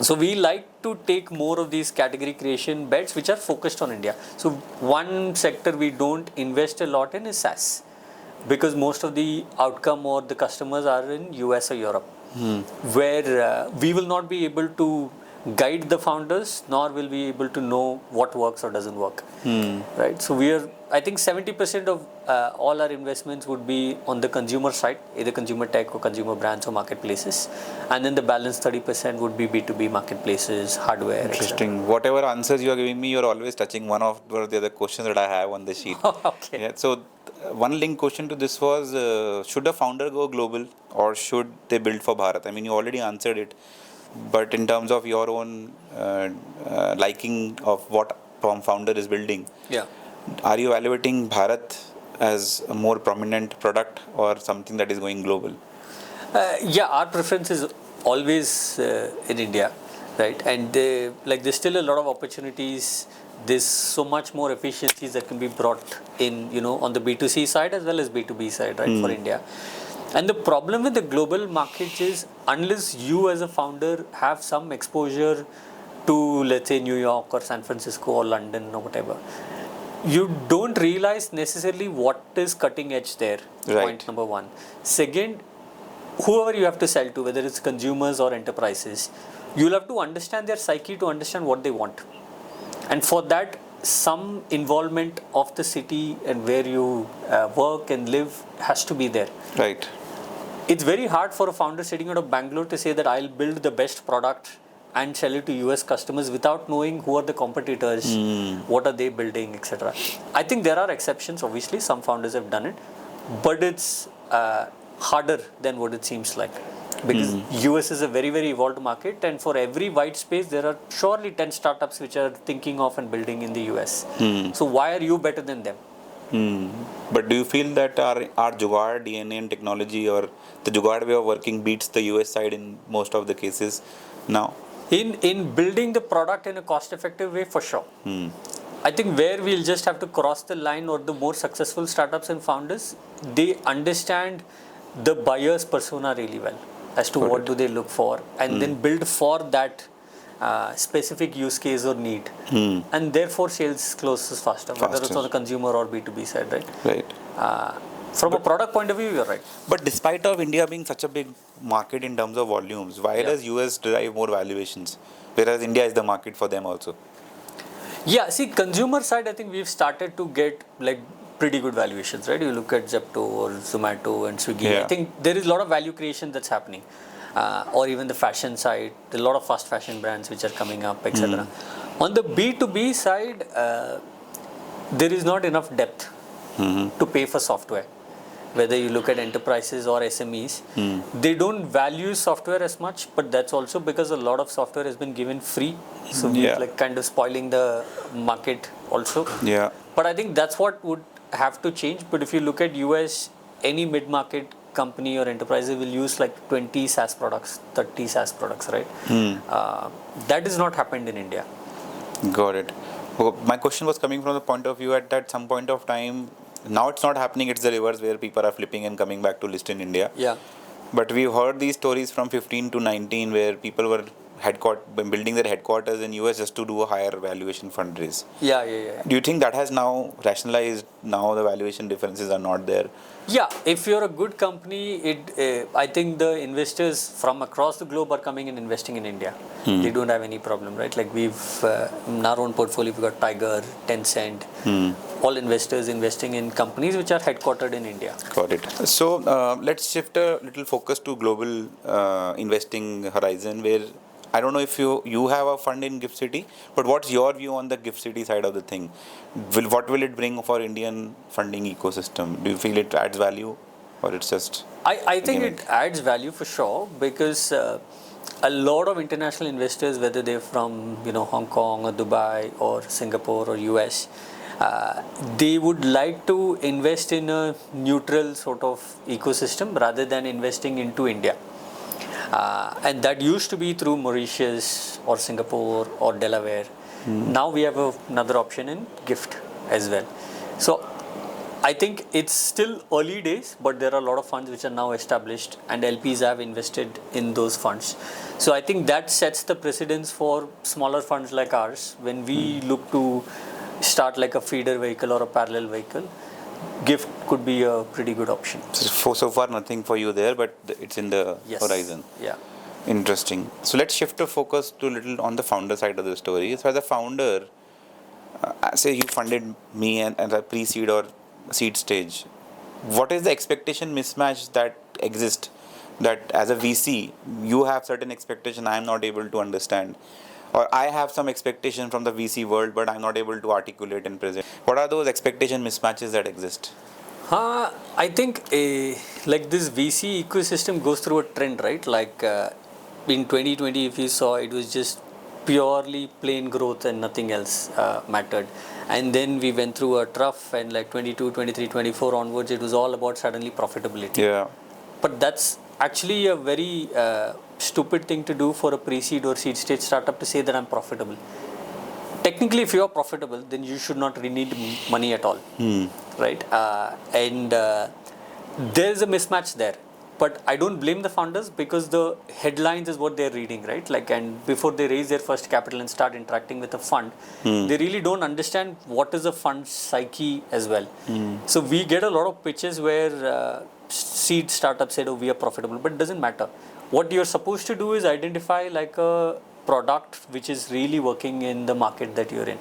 So we like to take more of these category creation bets which are focused on India. So one sector we don't invest a lot in is SaaS, because most of the outcome or the customers are in US or Europe, where we will not be able to guide the founders, nor will we be able to know what works or doesn't work. Right? So we are, I think 70% of all our investments would be on the consumer side, either consumer tech or consumer brands or marketplaces, and then the balance 30% would be B2B marketplaces, hardware. Interesting. Whatever answers you are giving me, you are always touching one of the other questions that I have on the sheet. Okay. Yeah. So one link question to this was, should a founder go global or should they build for Bharat? I mean, you already answered it, but in terms of your own liking of what founder is building, Yeah. are you evaluating Bharat as a more prominent product or something that is going global? Yeah, our preference is always in India, right? And there's still a lot of opportunities. There's so much more efficiencies that can be brought in, on the B2C side as well as B2B side, right, for India. And the problem with the global markets is unless you as a founder have some exposure to, let's say, New York or San Francisco or London or whatever, you don't realize necessarily what is cutting edge there. Right. Point number one. Second, whoever you have to sell to, whether it's consumers or enterprises, you'll have to understand their psyche to understand what they want. And for that, some involvement of the city and where you work and live has to be there. Right. It's very hard for a founder sitting out of Bangalore to say that I'll build the best product and sell it to US customers without knowing who are the competitors, what are they building, etc. I think there are exceptions, obviously, some founders have done it, but it's harder than what it seems like. Because US is a very, very evolved market, and for every white space, there are surely 10 startups which are thinking of and building in the US. So why are you better than them? But do you feel that our Jugaad DNA and technology or the Jugaad way of working beats the US side in most of the cases now? In building the product in a cost-effective way, for sure. I think where we'll just have to cross the line, or the more successful startups and founders, they understand the buyer's persona really well as to what do they look for, and then build for that specific use case or need, and therefore sales closes faster, whether it's on the consumer or B2B side, right? Right. From a product point of view, you're right. But despite of India being such a big market in terms of volumes, why does US drive more valuations, whereas India is the market for them also? Yeah, see, consumer side, I think we've started to get like pretty good valuations, right? You look at Zepto or Zomato and Swiggy. Yeah. I think there is a lot of value creation that's happening. Or even the fashion side, a lot of fast fashion brands which are coming up, etc. On the B2B side, there is not enough depth to pay for software. Whether you look at enterprises or SMEs, they don't value software as much, but that's also because a lot of software has been given free. So we're like kind of spoiling the market also. Yeah. But I think that's what would have to change. But if you look at US, any mid-market company or enterprise will use like 20 SaaS products, 30 SaaS products, right? That has not happened in India. Got it. Well, my question was coming from the point of view at some point of time. Now it's not happening, it's the reverse where people are flipping and coming back to list in India. Yeah. But we've heard these stories from 15 to 19 where people were building their headquarters in US just to do a higher valuation fundraise. Yeah. Do you think that has now rationalized, now the valuation differences are not there? Yeah, if you're a good company, I think the investors from across the globe are coming and investing in India. They don't have any problem, right? Like we've, in our own portfolio, we've got Tiger, Tencent, all investors investing in companies which are headquartered in India. Got it. So let's shift a little focus to global investing horizon, where I don't know if you have a fund in Gift City, but what's your view on the Gift City side of the thing? What will it bring for Indian funding ecosystem? Do you feel it adds value? or it's just? I think gimmick? it adds value for sure, because a lot of international investors, whether they're from Hong Kong or Dubai or Singapore or US, they would like to invest in a neutral sort of ecosystem rather than investing into India. And that used to be through Mauritius or Singapore or Delaware. Now we have another option in GIFT as well. So I think it's still early days, but there are a lot of funds which are now established and LPs have invested in those funds. So I think that sets the precedence for smaller funds like ours. When we look to start like a feeder vehicle or a parallel vehicle, GIFT could be a pretty good option. So far, nothing for you there, but it's in the Yes. horizon. Yeah. Interesting. So let's shift the focus to a little on the founder side of the story. So as a founder, say you funded me and at a pre-seed or seed stage, what is the expectation mismatch that exists? That as a VC, you have certain expectation I am not able to understand, or I have some expectation from the VC world, but I'm not able to articulate and present. What are those expectation mismatches that exist? I think like this VC ecosystem goes through a trend, right? Like in 2020, if you saw, it was just purely plain growth and nothing else mattered. And then we went through a trough, and like 22, 23, 24 onwards, it was all about suddenly profitability. Yeah. But that's actually a very stupid thing to do for a pre-seed or seed stage startup, to say that I'm profitable. Technically, if you are profitable, then you should not really need money at all, right? And there's a mismatch there. But I don't blame the founders, because the headlines is what they're reading, right? Like, and before they raise their first capital and start interacting with a fund, they really don't understand what is a fund's psyche as well. So we get a lot of pitches where seed startups said, "Oh, we are profitable," but it doesn't matter. What you're supposed to do is identify like a product which is really working in the market that you're in.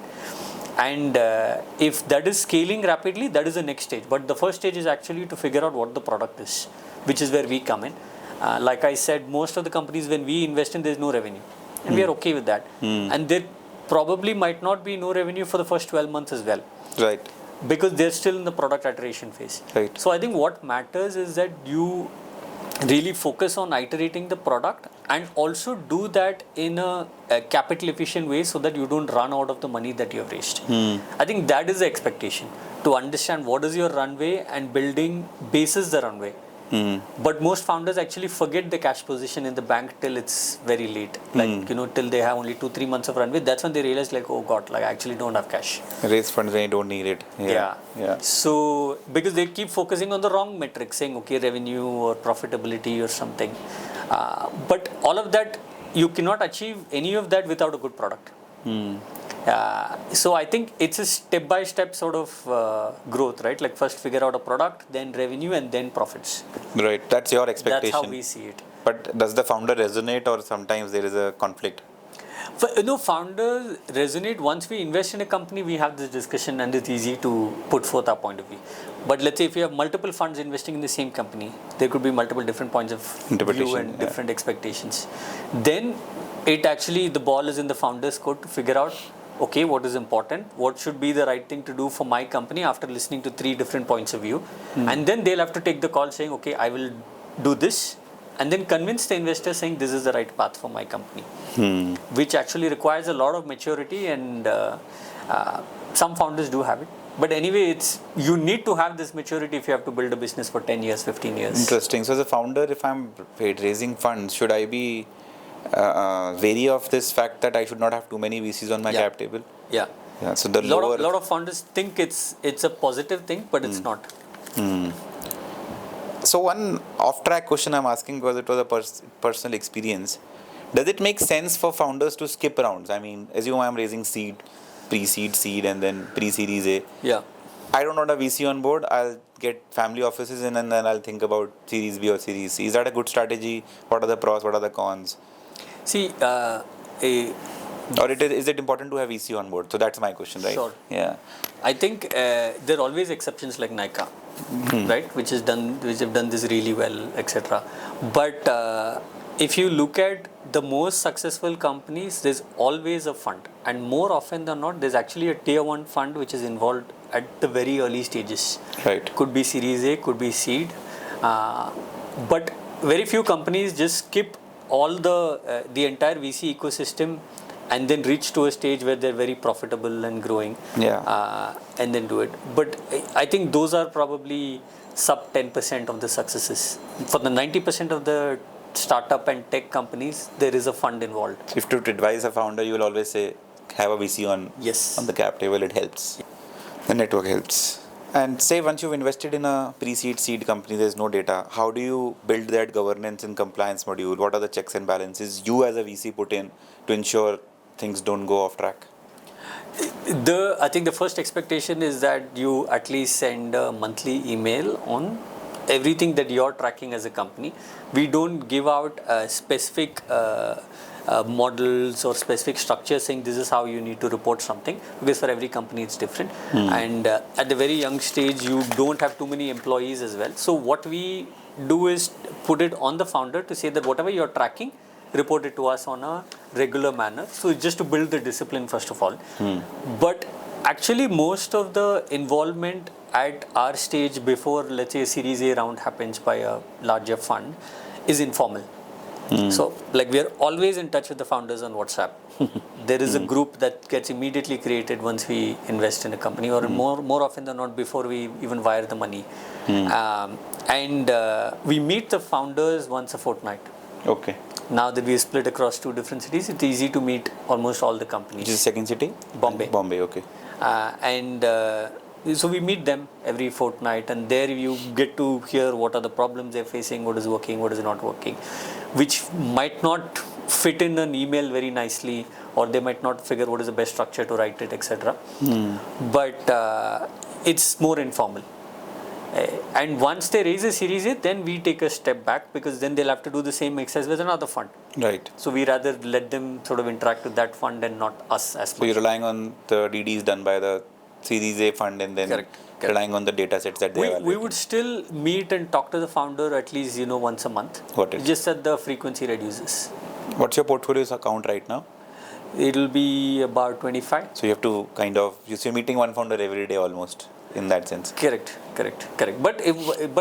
And if that is scaling rapidly, that is the next stage. But the first stage is actually to figure out what the product is, which is where we come in. Like I said, most of the companies, when we invest in, there's no revenue. And we are okay with that. And there probably might not be no revenue for the first 12 months as well. Right. Because they're still in the product iteration phase. Right. So I think what matters is that you really focus on iterating the product, and also do that in a capital efficient way, so that you don't run out of the money that you have raised. I think that is the expectation, to understand what is your runway and building bases the runway. But most founders actually forget the cash position in the bank till it's very late. Like, till they have only 2-3 months of runway. That's when they realize, like, oh God, like I actually don't have cash. Raise funds when you don't need it. Yeah. So, because they keep focusing on the wrong metrics, saying, okay, revenue or profitability or something. But all of that, you cannot achieve any of that without a good product. So I think it's a step-by-step sort of growth, right? Like first figure out a product, then revenue, and then profits. Right. That's your expectation. That's how we see it. But does the founder resonate, or sometimes there is a conflict? Founders resonate. Once we invest in a company, we have this discussion, and it's easy to put forth our point of view. But let's say if you have multiple funds investing in the same company, there could be multiple different points of view and different expectations. Then it actually, the ball is in the founder's court to figure out, okay, what is important, what should be the right thing to do for my company after listening to 3 different points of view. And then they'll have to take the call saying, okay, I will do this, and then convince the investor saying this is the right path for my company, which actually requires a lot of maturity, and some founders do have it. But anyway, you need to have this maturity if you have to build a business for 10 years, 15 years. Interesting. So as a founder, if I'm raising funds, should I be wary of this fact that I should not have too many VCs on my cap table? Yeah. So the lot of founders think it's a positive thing, but it's not. So one off-track question I'm asking, because it was a personal experience. Does it make sense for founders to skip rounds? I mean, assume I'm raising seed, pre-seed, seed, and then pre-series A. Yeah. I don't want a VC on board. I'll get family offices in, and then I'll think about Series B or Series C. Is that a good strategy? What are the pros? What are the cons? See, or is it important to have VC on board? So that's my question, right? Sure. Yeah. I think there are always exceptions like Nika, right? Which have done this really well, etc. But if you look at the most successful companies, there's always a fund, and more often than not, there's actually a tier 1 fund which is involved at the very early stages. Right. Could be Series A, could be seed. But very few companies just skip all the entire VC ecosystem and then reach to a stage where they're very profitable and growing, and then do it. But I think those are probably sub 10% of the successes. For the 90% of the startup and tech companies, there is a fund involved. If to advise a founder, you will always say, have a VC on the cap table. It helps. The network helps. And say once you've invested in a pre-seed seed company, there's no data. How do you build that governance and compliance module? What are the checks and balances you as a VC put in to ensure things don't go off track? I think the first expectation is that you at least send a monthly email on everything that you're tracking as a company. We don't give out specific models or specific structures saying this is how you need to report something, because for every company it's different. And at the very young stage, you don't have too many employees as well. So what we do is put it on the founder to say that whatever you're tracking, report it to us on a regular manner. So it's just to build the discipline first of all. But actually most of the involvement at our stage before, let's say, a Series A round happens by a larger fund is informal. So like we are always in touch with the founders on WhatsApp. There is a group that gets immediately created once we invest in a company, or more often than not before we even wire the money. And we meet the founders once a fortnight. Okay. Now that we are split across 2 different cities, it's easy to meet almost all the companies. Which is the second city? Bombay. Bombay, okay. So we meet them every fortnight, and there you get to hear what are the problems they're facing, what is working, what is not working, which might not fit in an email very nicely, or they might not figure what is the best structure to write it, etc. But it's more informal. And once they raise a Series A, then we take a step back, because then they'll have to do the same exercise with another fund. Right. So we rather let them sort of interact with that fund and not us as much. So you're relying on the DDs done by the Series A fund, and then relying on the data sets that they have. We would still meet and talk to the founder at least once a month. Got it. Just that the frequency reduces. What's your portfolio's account right now? It'll be about 25. So you have to you're meeting one founder every day almost, in that sense. Correct. But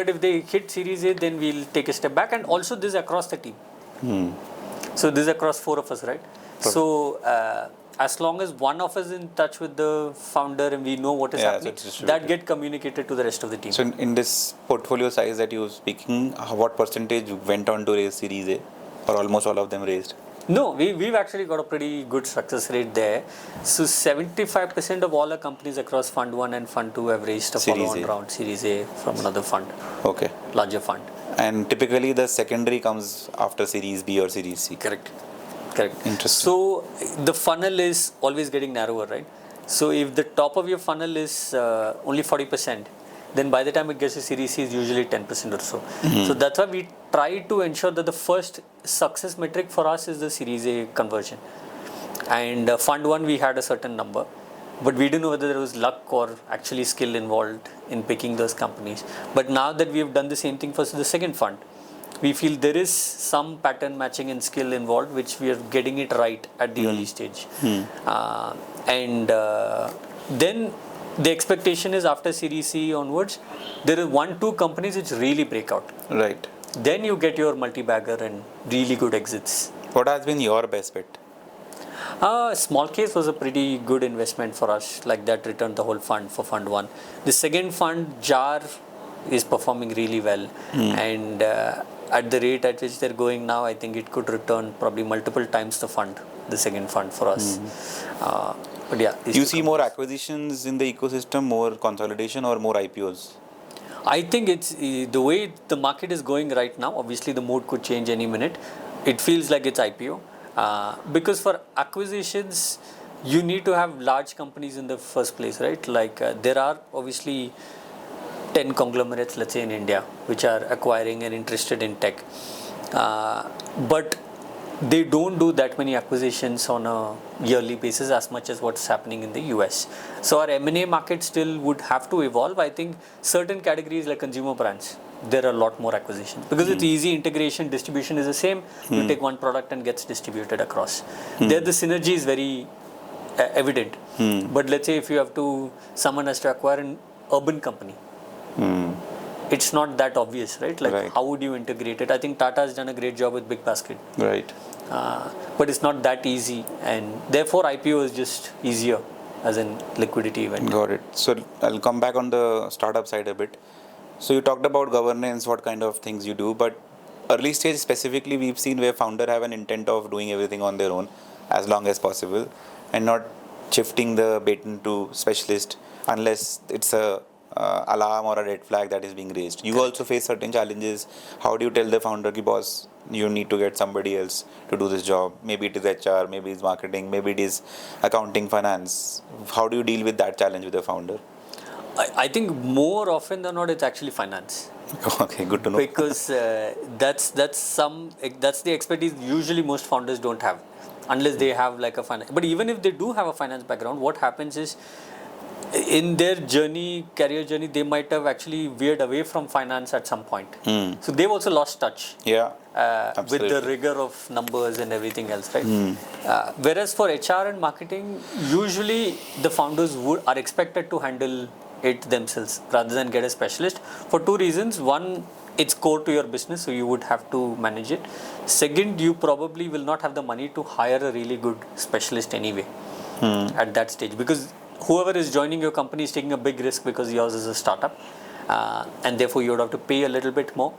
if they hit Series A, then we'll take a step back, and also this is across the team. So this is across 4 of us, right? So as long as one of us is in touch with the founder and we know what is happening, that get communicated to the rest of the team. So in this portfolio size that you're speaking, what percentage went on to raise Series A, or almost all of them raised? No, we've actually got a pretty good success rate there. So 75% of all our companies across Fund 1 and Fund 2 have raised a follow-on round, Series A, from another fund. Okay. Larger fund. And typically the secondary comes after Series B or Series C. Correct. Interesting. So the funnel is always getting narrower, right? So if the top of your funnel is only 40%, then by the time it gets to Series C, is usually 10% or so. So that's why we try to ensure that the first success metric for us is the Series A conversion. And Fund 1, we had a certain number, but we didn't know whether there was luck or actually skill involved in picking those companies. But now that we have done the same thing for the second fund, we feel there is some pattern matching and skill involved, which we are getting it right at the early stage. Then the expectation is after Series C onwards, there is 1-2 companies which really break out. Right. Then you get your multi-bagger and really good exits. What has been your best bet? Small case was a pretty good investment for us, like that returned the whole fund for Fund 1. The second fund, JAR, is performing really well, and at the rate at which they're going now, I think it could return probably multiple times the second fund for us. But yeah, do you see more acquisitions in the ecosystem, more consolidation, or more IPOs? I think it's the way the market is going right now. Obviously, the mood could change any minute. It feels like it's IPO, because for acquisitions, you need to have large companies in the first place, right? Like there are obviously 10 conglomerates, let's say in India, which are acquiring and interested in tech, but they don't do that many acquisitions on a yearly basis as much as what's happening in the US. So our M&A market still would have to evolve. I think certain categories like consumer brands, there are a lot more acquisitions, because it's easy integration, distribution is the same. You take one product and gets distributed across. There the synergy is very evident. But let's say if someone has to acquire an urban company, it's not that obvious, right? Like Right. how would you integrate it? I think Tata has done a great job with Big Basket, Right. but it's not that easy, and therefore IPO is just easier as in liquidity event. Got it. So I'll come back on the startup side a bit. So you talked about governance, what kind of things you do, but early stage specifically, we've seen where founder have an intent of doing everything on their own as long as possible, and not shifting the baton to specialist unless it's a alarm or a red flag that is being raised. You also face certain challenges. How do you tell the founder, ki boss, you need to get somebody else to do this job? Maybe it is HR, maybe it's marketing, maybe it is accounting, finance. How do you deal with that challenge with the founder? I think more often than not, it's actually finance. Okay, good to know. Because that's the expertise usually most founders don't have, unless they have like a finance. But even if they do have a finance background, what happens is in their career journey, they might have actually veered away from finance at some point. So they've also lost touch. Yeah, With the absolutely. rigor of numbers and everything else, right? Whereas for HR and marketing, usually the founders are expected to handle it themselves rather than get a specialist for two reasons. One, it's core to your business, so you would have to manage it. Second, you probably will not have the money to hire a really good specialist anyway at that stage, because whoever is joining your company is taking a big risk because yours is a startup, and therefore you would have to pay a little bit more.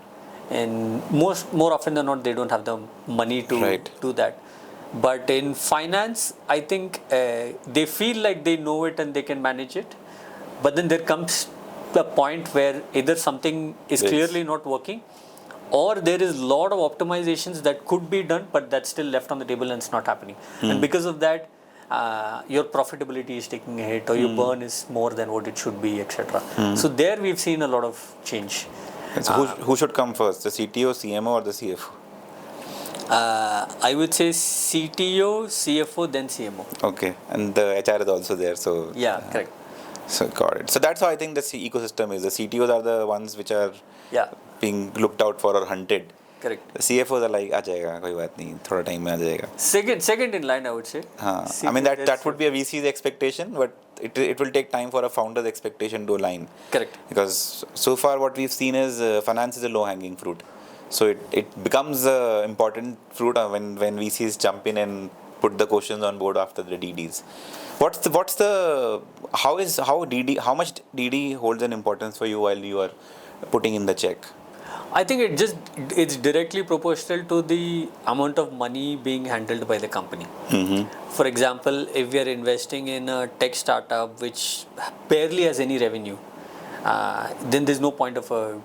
And more often than not, they don't have the money to Right. do that. But in finance, I think they feel like they know it and they can manage it. But then there comes a point where either something is Yes. clearly not working, or there is a lot of optimizations that could be done, but that's still left on the table and it's not happening. And because of that, your profitability is taking a hit, or your burn is more than what it should be, etc. So there we've seen a lot of change. So who should come first, the CTO, CMO, or the CFO? I would say CTO, CFO, then CMO. Okay, and the HR is also there, so Yeah, correct. So got it. So that's how I think the ecosystem is. The CTOs are the ones which are Yeah, being looked out for or hunted. correct. The CFOs are like, आ जाएगा, कोई बात नहीं, थोड़ा time में आ जाएगा. Second in line, I would say. हाँ, I mean that would be a VC's expectation, but it will take time for a founder's expectation to align. Correct. Because so far what we've seen is finance is a low hanging fruit. So it becomes important fruit when VCs jump in and put the questions on board after the DDs. How much DD holds an importance for you while you are putting in the check? I think it's directly proportional to the amount of money being handled by the company. For example, if we are investing in a tech startup which barely has any revenue, then there's no point of a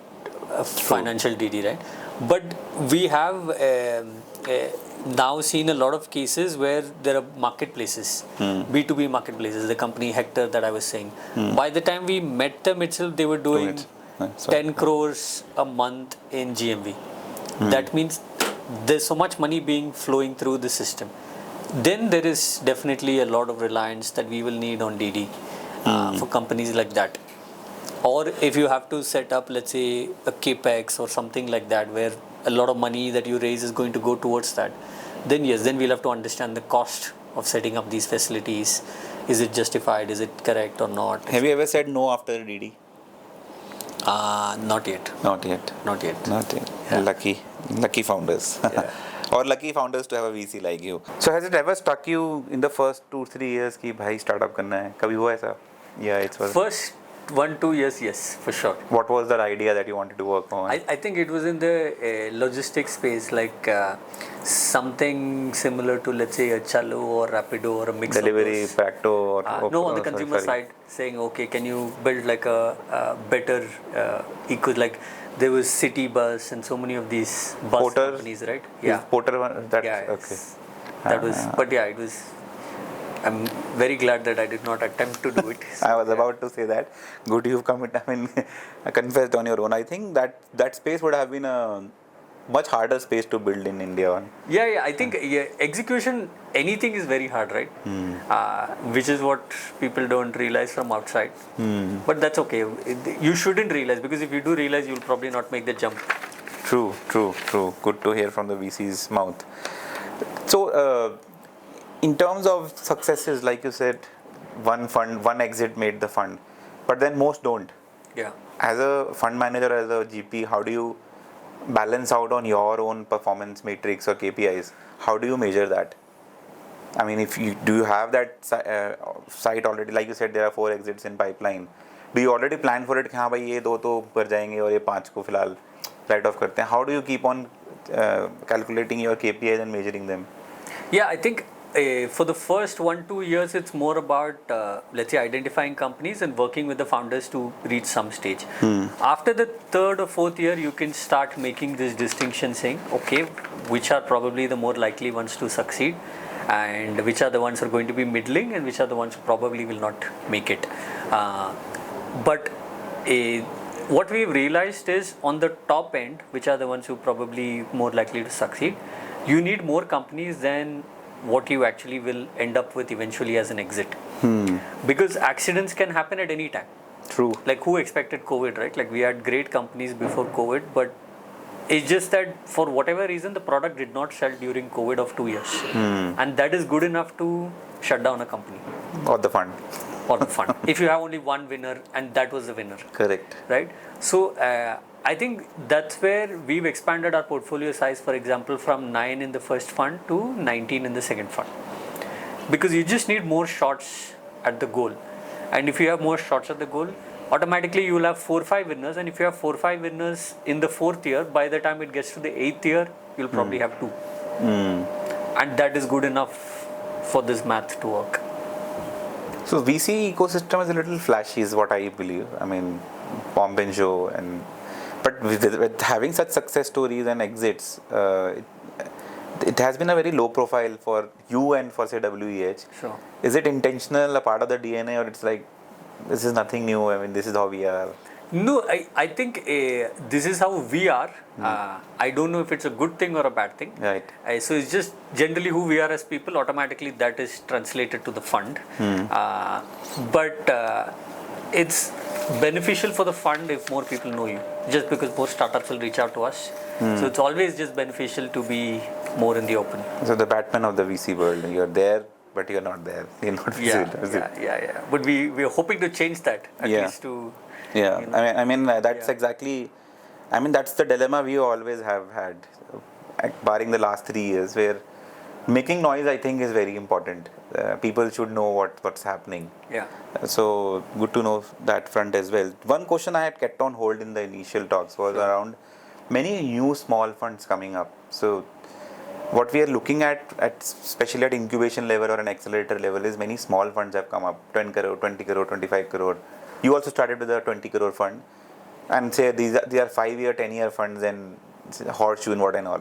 financial DD, right? But we have now seen a lot of cases where there are marketplaces, B2B marketplaces, the company Hector that I was saying. By the time we met them itself, they were doing 10 crores a month in GMV. That means there's so much money being flowing through the system. Then there is definitely a lot of reliance that we will need on DD for companies like that. Or if you have to set up, let's say, a capex or something like that, where a lot of money that you raise is going to go towards that, then yes, then we'll have to understand the cost of setting up these facilities. Is it justified? Is it correct or not? Have you ever said no after DD? Not yet. Not yet. Not yet. Not yet. Yeah. Lucky founders. Yeah. Or lucky founders to have a VC like you. So has it ever struck you in the first 2-3 years कि भाई startup करना है? कभी हुआ ऐसा? Yeah, it was. First 1-2 years, yes, for sure. What was that idea that you wanted to work on? I think it was in the logistics space, like something similar to, let's say, a Chalo or Rapido or a mix Delivery, of those. Pacto, or No, on the consumer side, saying, okay, can you build like a better like there was City Bus and so many of these bus Porter companies, right? Yeah. Porter one, that's Yeah, okay. that was, but yeah, it was. I'm very glad that I did not attempt to do it. So, I was about to say that. Good you've confessed on your own. I think that space would have been a much harder space to build in India. Yeah, I think execution, anything is very hard, right? Which is what people don't realize from outside. But that's okay. You shouldn't realize, because if you do realize, you'll probably not make the jump. True. Good to hear from the VC's mouth. So, in terms of successes, like you said, one exit made the fund, but then most don't. Yeah. As a fund manager, as a GP, how do you balance out on your own performance matrix or KPIs? How do you measure that? I mean, if you do you have that site already? Like you said, there are 4 exits in pipeline. Do you already plan for it? कि हाँ भाई ये 2 तो ऊपर जाएंगे और ये 5 को फिलहाल write off करते हैं. How do you keep on calculating your KPIs and measuring them? Yeah, I think for the first 1-2 years, it's more about, let's say, identifying companies and working with the founders to reach some stage. After the 3rd or 4th year, you can start making this distinction saying, okay, which are probably the more likely ones to succeed, and which are the ones who are going to be middling, and which are the ones who probably will not make it. But what we've realized is on the top end, which are the ones who probably more likely to succeed, you need more companies than what you actually will end up with eventually as an exit. Because accidents can happen at any time. True. Like who expected COVID, right? Like we had great companies before COVID, but it's just that for whatever reason the product did not sell during COVID of 2 years. And that is good enough to shut down a company. Or the fund. Or the fund. If you have only one winner and that was the winner. Correct. Right? So I think that's where we've expanded our portfolio size, for example, from 9 in the first fund to 19 in the second fund. Because you just need more shots at the goal. And if you have more shots at the goal, automatically you will have 4-5 winners. And if you have 4-5 winners in the 4th year, by the time it gets to the 8th year, you'll probably have 2. And that is good enough for this math to work. So VC ecosystem is a little flashy, is what I believe. I mean, pomp and show, but with having such success stories and exits, it has been a very low profile for you and for say WEH. Sure. Is it intentional, a part of the DNA, or it's like this is nothing new? I mean, this is how we are. No, I think this is how we are. I don't know if it's a good thing or a bad thing. Right. So it's just generally who we are as people. Automatically that is translated to the fund. But it's beneficial for the fund if more people know you. Just because more startups will reach out to us. So it's always just beneficial to be more in the open. So the Batman of the VC world, you're there, but you're not there. You're not visible. Yeah. But we are hoping to change that at least to. Yeah, you know, I mean that's exactly. I mean that's the dilemma we always have had, barring the last 3 years, where making noise I think is very important. People should know what's happening. Yeah. So good to know that front as well. One question I had kept on hold in the initial talks was around many new small funds coming up. So what we are looking at especially at incubation level or an accelerator level is many small funds have come up, 10 crore, 20 crore, 25 crore. You also started with a 20 crore fund, and say these are 5-year, 10-year funds and horseshoe and what and all.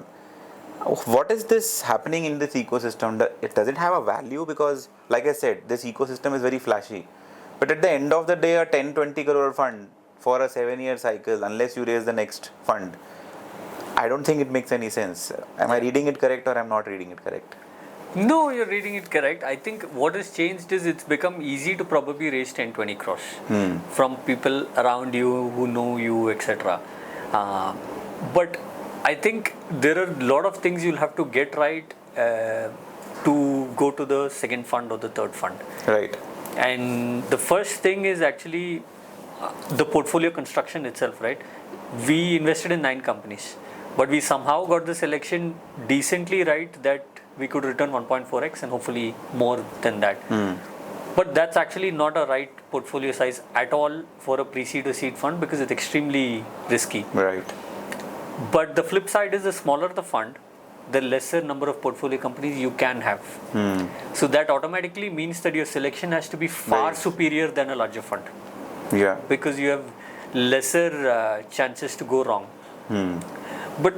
What is this happening in this ecosystem? Does it have a value? Because like I said, this ecosystem is very flashy. But at the end of the day, a 10-20 crore fund for a 7-year cycle, unless you raise the next fund, I don't think it makes any sense. Am I reading it correct or I'm not reading it correct? No, you're reading it correct. I think what has changed is it's become easy to probably raise 10-20 crores from people around you who know you, etc. But I think there are a lot of things you'll have to get right to go to the second fund or the third fund. Right. And the first thing is actually the portfolio construction itself, right? We invested in 9 companies, but we somehow got the selection decently right that we could return 1.4x and hopefully more than that. But that's actually not a right portfolio size at all for a pre-seed or seed fund because it's extremely risky. Right. But the flip side is the smaller the fund, the lesser number of portfolio companies you can have. So that automatically means that your selection has to be far superior than a larger fund. Yeah. Because you have lesser chances to go wrong. But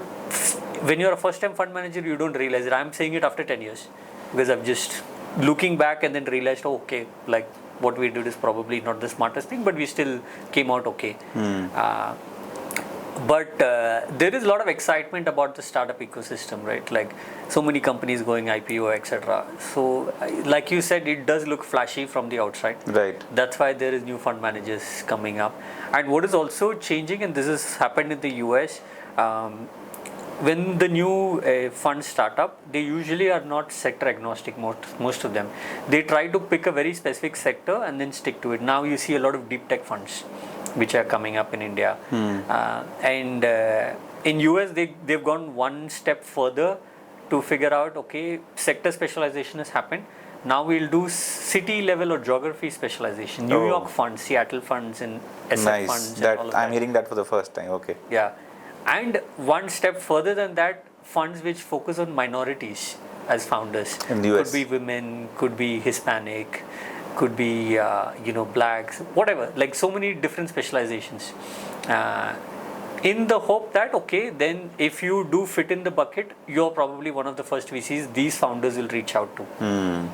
when you're a first-time fund manager, you don't realize it. I'm saying it after 10 years because I've just looking back and then realized, oh, okay, like what we did is probably not the smartest thing, but we still came out okay. But there is a lot of excitement about the startup ecosystem, right? Like so many companies going IPO, etc. So, like you said, it does look flashy from the outside. Right. That's why there is new fund managers coming up. And what is also changing, and this has happened in the US, when the new funds start up, they usually are not sector agnostic, most of them. They try to pick a very specific sector and then stick to it. Now you see a lot of deep tech funds which are coming up in India. And in US, they've gone one step further to figure out, okay, sector specialization has happened. Now we'll do city level or geography specialization. New York funds, Seattle funds, and SF funds. That and all of I'm that. hearing that for the first time. Okay. Yeah, and one step further than that, funds which focus on minorities as founders. In the US. Could be women, could be Hispanic, could be blacks, whatever. Like so many different specializations. In the hope that, okay, then if you do fit in the bucket, you're probably one of the first VCs these founders will reach out to.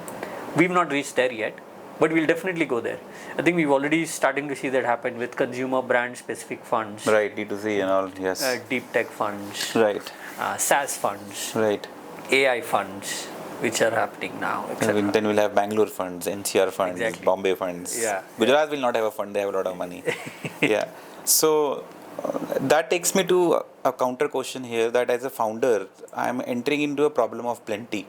We've not reached there yet, but we'll definitely go there. I think we've already starting to see that happen with consumer brand specific funds. Right, D2C and all, yes. Deep tech funds. Right. SaaS funds. Right. AI funds, which are happening now, etc. Then we'll have Bangalore funds, NCR funds, Exactly. Bombay funds. Yeah. Gujarat will not have a fund, they have a lot of money. Yeah. So that takes me to a counter question here, that as a founder, I'm entering into a problem of plenty.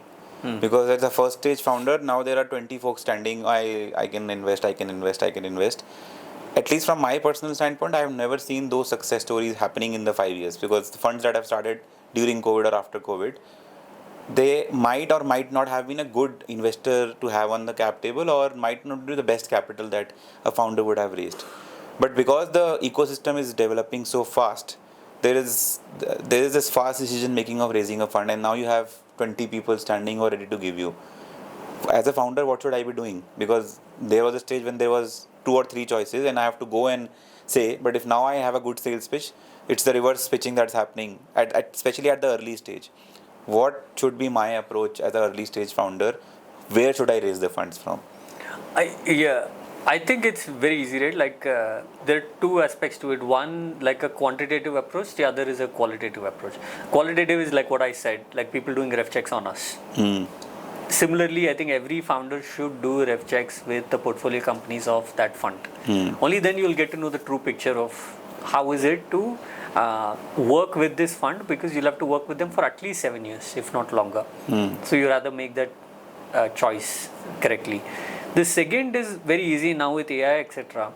Because as a first stage founder, now there are 20 folks standing, I can invest. At least from my personal standpoint, I have never seen those success stories happening in the 5 years, because the funds that have started during COVID or after COVID, they might or might not have been a good investor to have on the cap table, or might not be the best capital that a founder would have raised. But because the ecosystem is developing so fast, there is this fast decision making of raising a fund, and now you have 20 people standing or ready to give you. As a founder, what should I be doing? Because there was a stage when there was 2 or 3 choices, and I have to go and say, but if now I have a good sales pitch, it's the reverse pitching that's happening, especially at the early stage. What should be my approach as an early stage founder? Where should I raise the funds from? I think it's very easy, right? Like there are 2 aspects to it. One, like a quantitative approach. The other is a qualitative approach. Qualitative is like what I said, like people doing ref checks on us. Similarly, I think every founder should do ref checks with the portfolio companies of that fund. Only then you will get to know the true picture of how is it to work with this fund, because you'll have to work with them for at least 7 years, if not longer. So you rather make that choice correctly. The second is very easy now with AI, etc.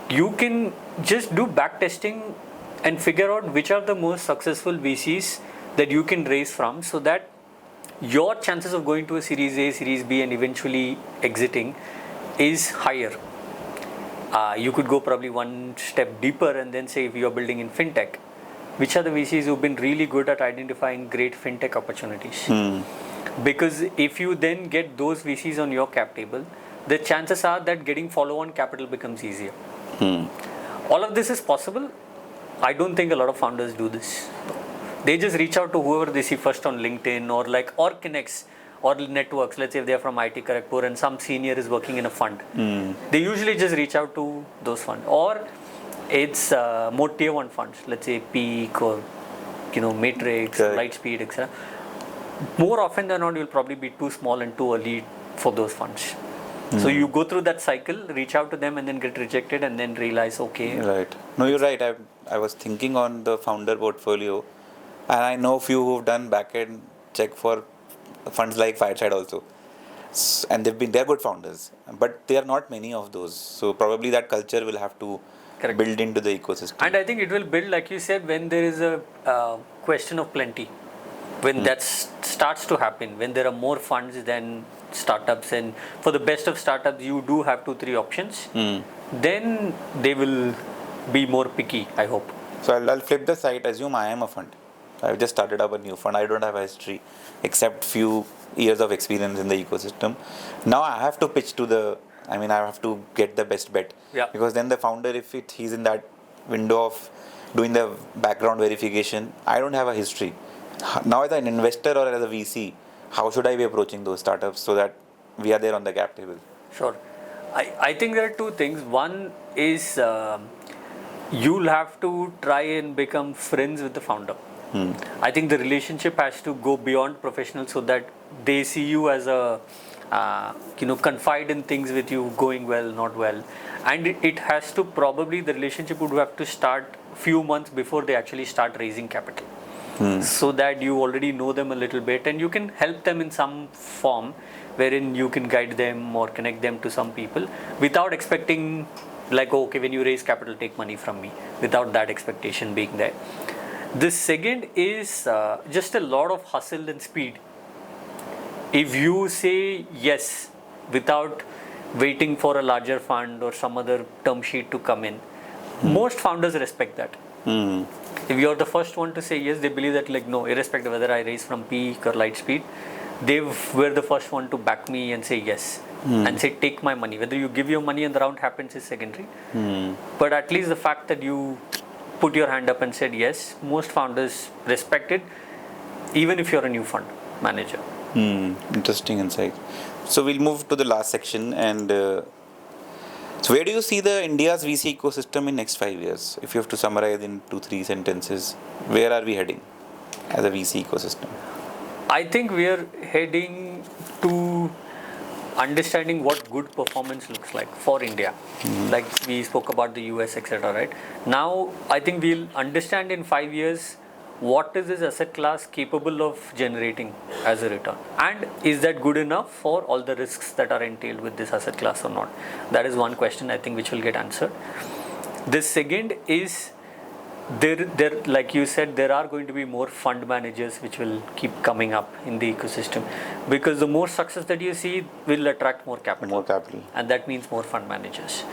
You can just do back testing and figure out which are the most successful VCs that you can raise from, so that your chances of going to a Series A, Series B and eventually exiting is higher. You could go probably one step deeper and then say, if you're building in fintech, which are the VCs who've been really good at identifying great fintech opportunities? Because if you then get those VCs on your cap table, the chances are that getting follow-on capital becomes easier. All of this is possible. I don't think a lot of founders do this. They just reach out to whoever they see first on LinkedIn or connects or networks. Let's say if they're from IT Kharagpur and some senior is working in a fund, they usually just reach out to those funds. Or it's more tier 1 funds, let's say Peak or Matrix, Lightspeed, etc. More often than not, you'll probably be too small and too early for those funds. So you go through that cycle, reach out to them and then get rejected and then realize, okay. Right. No, you're right. I was thinking on the founder portfolio, and I know few who've done back-end check for funds like Fireside also. And they're good founders, but there are not many of those. So probably that culture will have to build into the ecosystem. And I think it will build, like you said, when there is a question of plenty. When that starts to happen, when there are more funds than startups, and for the best of startups you do have 2-3 options, then they will be more picky, I hope. So I'll flip the side. Assume I am a fund. I've just started up a new fund. I don't have a history except few years of experience in the ecosystem. Now I have to pitch I have to get the best bet. Because then the founder, if he's in that window of doing the background verification, I don't have a history. Now as an investor or as a VC, how should I be approaching those startups so that we are there on the cap table? Sure. I think there are 2 things. One is you'll have to try and become friends with the founder. I think the relationship has to go beyond professional, so that they see you as a confide in things with you going well, not well. And it has to probably, the relationship would have to start few months before they actually start raising capital. So that you already know them a little bit and you can help them in some form wherein you can guide them or connect them to some people without expecting like, okay, when you raise capital, take money from me, without that expectation being there. The second is just a lot of hustle and speed. If you say yes without waiting for a larger fund or some other term sheet to come in, most founders respect that. If you're the first one to say yes, they believe that, like, no, irrespective of whether I raise from peak or light speed, they were the first one to back me and say yes, and say take my money. Whether you give your money and the round happens is secondary, but at least the fact that you put your hand up and said yes, most founders respect it, even if you're a new fund manager. Interesting insight. So we'll move to the last section, and so where do you see the India's VC ecosystem in next 5 years? If you have to summarize in 2-3 sentences, where are we heading as a VC ecosystem? I think we are heading to understanding what good performance looks like for India. Like we spoke about the US, etc. Right now, I think we'll understand in 5 years what is this asset class capable of generating as a return, and is that good enough for all the risks that are entailed with this asset class or not. That is one question I think which will get answered. The second is there, like you said, there are going to be more fund managers which will keep coming up in the ecosystem, because the more success that you see will attract more capital, and that means more fund managers.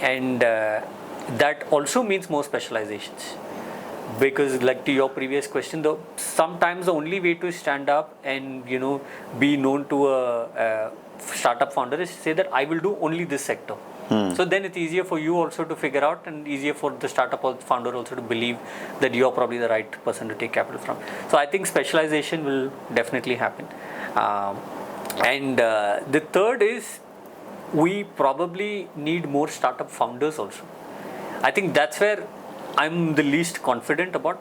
And that also means more specializations, because like to your previous question, though, sometimes the only way to stand up and be known to a startup founder is to say that I will do only this sector. So then it's easier for you also to figure out, and easier for the startup founder also to believe that you're probably the right person to take capital from. So I think specialization will definitely happen. And the third is we probably need more startup founders also. I think that's where I'm the least confident about,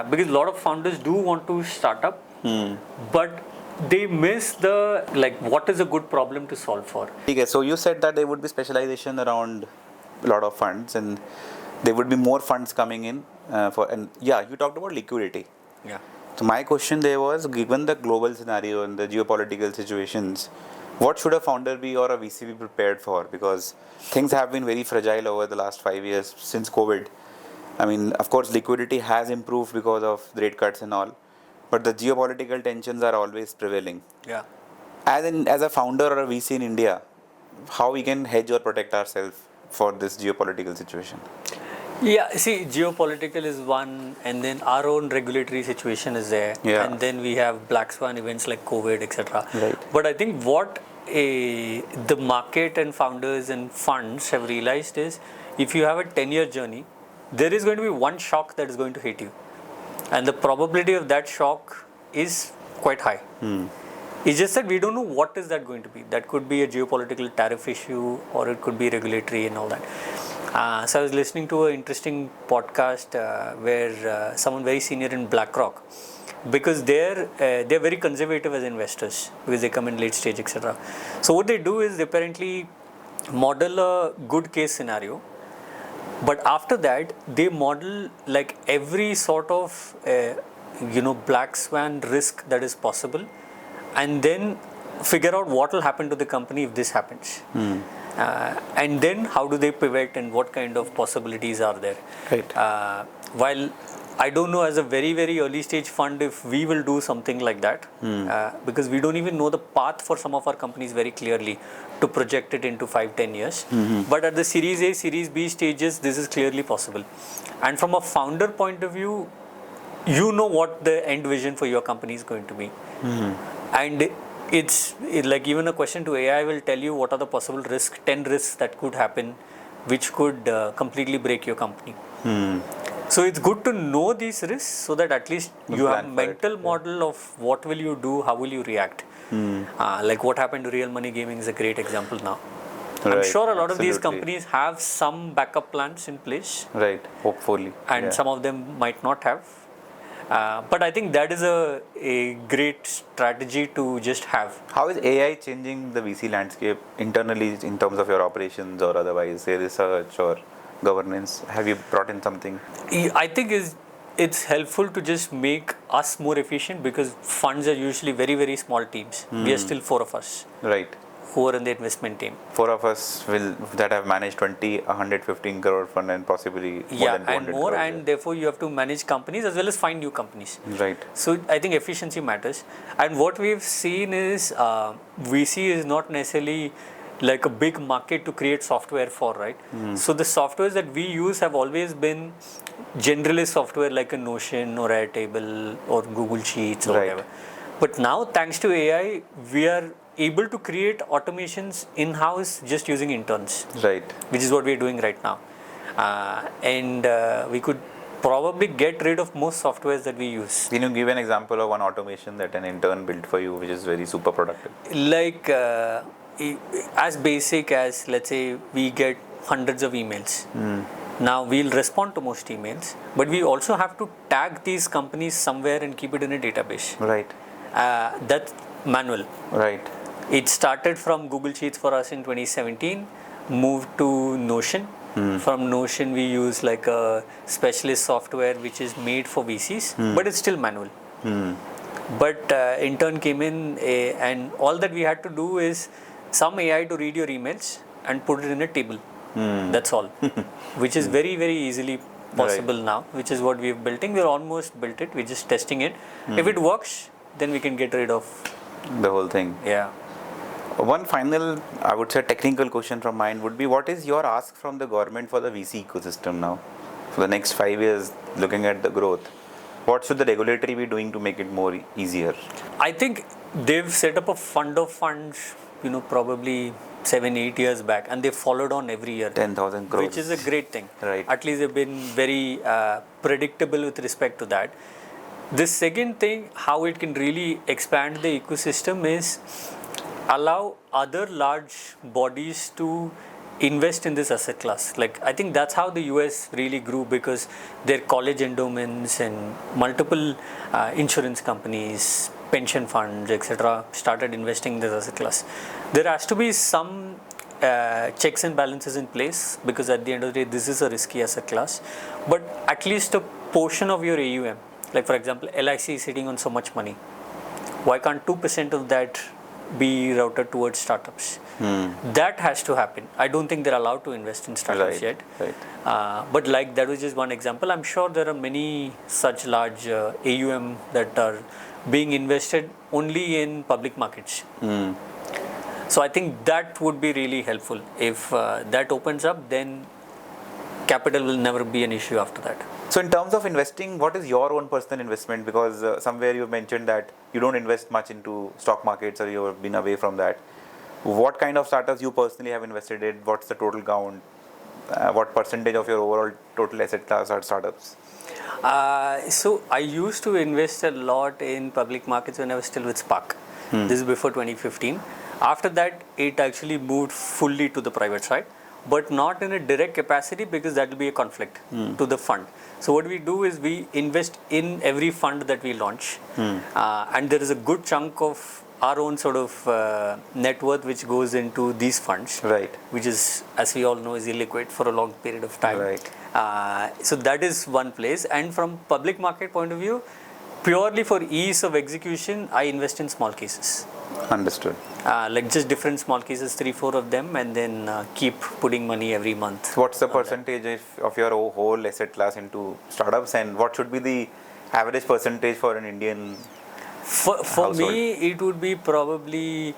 because a lot of founders do want to start up, but they miss the, like, what is a good problem to solve for. Okay, so you said that there would be specialization around a lot of funds, and there would be more funds coming in you talked about liquidity. Yeah. So my question there was, given the global scenario and the geopolitical situations, what should a founder be or a VC be prepared for? Because things have been very fragile over the last 5 years since COVID. I mean, of course, liquidity has improved because of rate cuts and all, but the geopolitical tensions are always prevailing. Yeah. As a founder or a VC in India, how we can hedge or protect ourselves for this geopolitical situation? Yeah, see, geopolitical is one, and then our own regulatory situation is there, and then we have black swan events like COVID, etc. Right. But I think what the market and founders and funds have realized is, if you have a 10-year journey, there is going to be one shock that is going to hit you, and the probability of that shock is quite high. It's just that we don't know what is that going to be. That could be a geopolitical tariff issue, or it could be regulatory and all that. So I was listening to an interesting podcast where someone very senior in BlackRock, because they're very conservative as investors, because they come in late stage, etc. So what they do is they apparently model a good case scenario, but after that they model like every sort of black swan risk that is possible, and then figure out what will happen to the company if this happens. And then how do they pivot, and what kind of possibilities are there. Right. While I don't know, as a very, very early stage fund, if we will do something like that, because we don't even know the path for some of our companies very clearly to project it into 5-10 years. But at the Series A, Series B stages, this is clearly possible. And from a founder point of view, you know what the end vision for your company is going to be. And it's like even a question to AI will tell you what are the possible 10 risks that could happen, which could completely break your company. So it's good to know these risks, so that at least you have a mental model of what will you do, how will you react. Like what happened to real money gaming is a great example now. Right. I'm sure a lot of these companies have some backup plans in place. Right, hopefully. And some of them might not have. But I think that is a great strategy to just have. How is AI changing the VC landscape internally in terms of your operations or otherwise, say research or governance? Have you brought in something? I think it's helpful to just make us more efficient, because funds are usually very, very small teams. We are still 4 of us. Right. who are in the investment team. Four of us will that have managed 115 crore fund and possibly more Yeah, than 200 and more, crore. and therefore you have to manage companies as well as find new companies. Right. So I think efficiency matters. And what we've seen is VC is not necessarily like a big market to create software for, right? So the softwares that we use have always been generalist software like a Notion or Airtable or Google Sheets or Right. whatever. But now, thanks to AI, we are able to create automations in-house just using interns, Right. which is what we are doing right now. And we could probably get rid of most softwares that we use. Can you give an example of one automation that an intern built for you, which is very super productive? Like as basic as, let's say, we get hundreds of emails. Now we'll respond to most emails, but we also have to tag these companies somewhere and keep it in a database. Right. That's manual. Right. It started from Google Sheets for us in 2017, moved to Notion. From Notion, we use like a specialist software which is made for VCs, but it's still manual. But intern came in, and all that we had to do is some AI to read your emails and put it in a table. That's all, which is very, very easily possible now, which is what we've built. We're almost built it. We're just testing it. If it works, then we can get rid of the whole thing. Yeah. One final, I would say, technical question from mine would be: what is your ask from the government for the VC ecosystem now? For the next 5 years, looking at the growth, what should the regulatory be doing to make it more easier? I think they've set up a fund of funds, probably 7-8 years back, and they followed on every year. 10,000 crores. Which is a great thing. Right. At least they've been very predictable with respect to that. The second thing, how it can really expand the ecosystem is allow other large bodies to invest in this asset class. Like, I think that's how the US really grew, because their college endowments and multiple insurance companies, pension funds, etc. started investing in this asset class. There has to be some checks and balances in place, because at the end of the day, this is a risky asset class. But at least a portion of your AUM, like for example, LIC is sitting on so much money. Why can't 2% of that be routed towards startups? That has to happen. I don't think they're allowed to invest in startups yet. Right. But like, that was just one example. I'm sure there are many such large AUM that are being invested only in public markets. So I think that would be really helpful. If that opens up, then capital will never be an issue after that. So in terms of investing, what is your own personal investment? Because somewhere you mentioned that you don't invest much into stock markets, or you've been away from that. What kind of startups you personally have invested in? What's the total count? What percentage of your overall total asset class are startups? So I used to invest a lot in public markets when I was still with Spark. This is before 2015. After that, it actually moved fully to the private side, but not in a direct capacity, because that will be a conflict to the fund. So what we do is we invest in every fund that we launch, and there is a good chunk of our own sort of net worth which goes into these funds, Right. which is, as we all know, is illiquid for a long period of time. Right. So that is one place. And from public market point of view, purely for ease of execution, I invest in small cases. Understood. Like just different small cases, 3-4 of them, and then keep putting money every month. What's the percentage of your whole asset class into startups, and what should be the average percentage for an Indian For me, it would be probably,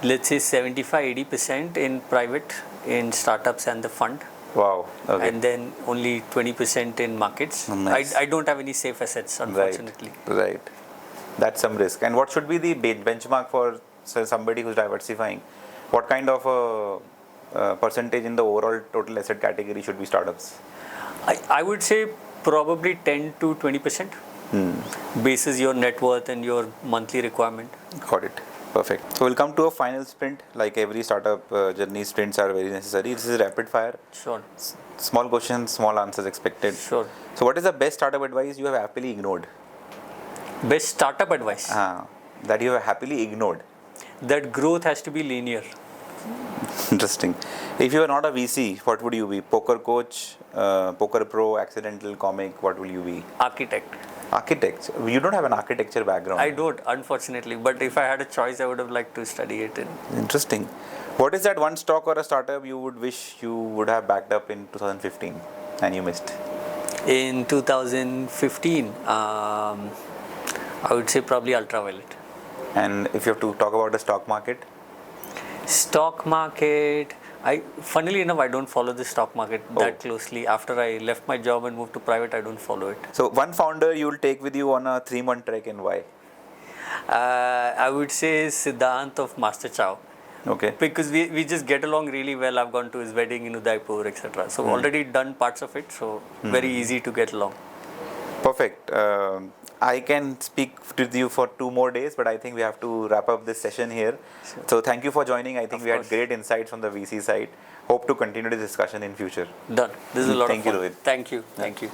let's say, 75-80% in private, in startups and the fund. Wow. Okay. And then only 20% in markets. Nice. I don't have any safe assets, unfortunately. Right. That's some risk. And what should be the benchmark for somebody who's diversifying? What kind of a percentage in the overall total asset category should be startups? I would say probably 10 to 20%. Basis your net worth and your monthly requirement. Got it. Perfect. So we'll come to a final sprint. Like every startup journey, sprints are very necessary. This is rapid fire. Sure. Small questions, small answers expected. Sure. So what is the best startup advice you have happily ignored? Best startup advice? That you have happily ignored. That growth has to be linear. Interesting. If you are not a VC, what would you be? Poker coach, poker pro, accidental comic, what will you be? Architect. Architecture. You don't have an architecture background. I don't, unfortunately, but if I had a choice, I would have liked to study it. Interesting. What is that one stock or a startup you would wish you would have backed up in 2015 and you missed? In 2015, I would say probably Ultraviolet. And if you have to talk about the stock market? Stock market, funnily enough, I don't follow the stock market that closely. After I left my job and moved to private, I don't follow it. So one founder you will take with you on a 3-month trek, and why? I would say Siddhant of Master Chow. Okay. Because we just get along really well. I've gone to his wedding in Udaipur, etc. So already done parts of it, so very easy to get along. Perfect. I can speak with you for 2 more days, but I think we have to wrap up this session here. Sure. So thank you for joining. I think Of we had course. great insights from the VC side. Hope to continue this discussion in future. Done. This is a lot Thank of you, fun. Rohit. Thank you. Thank you.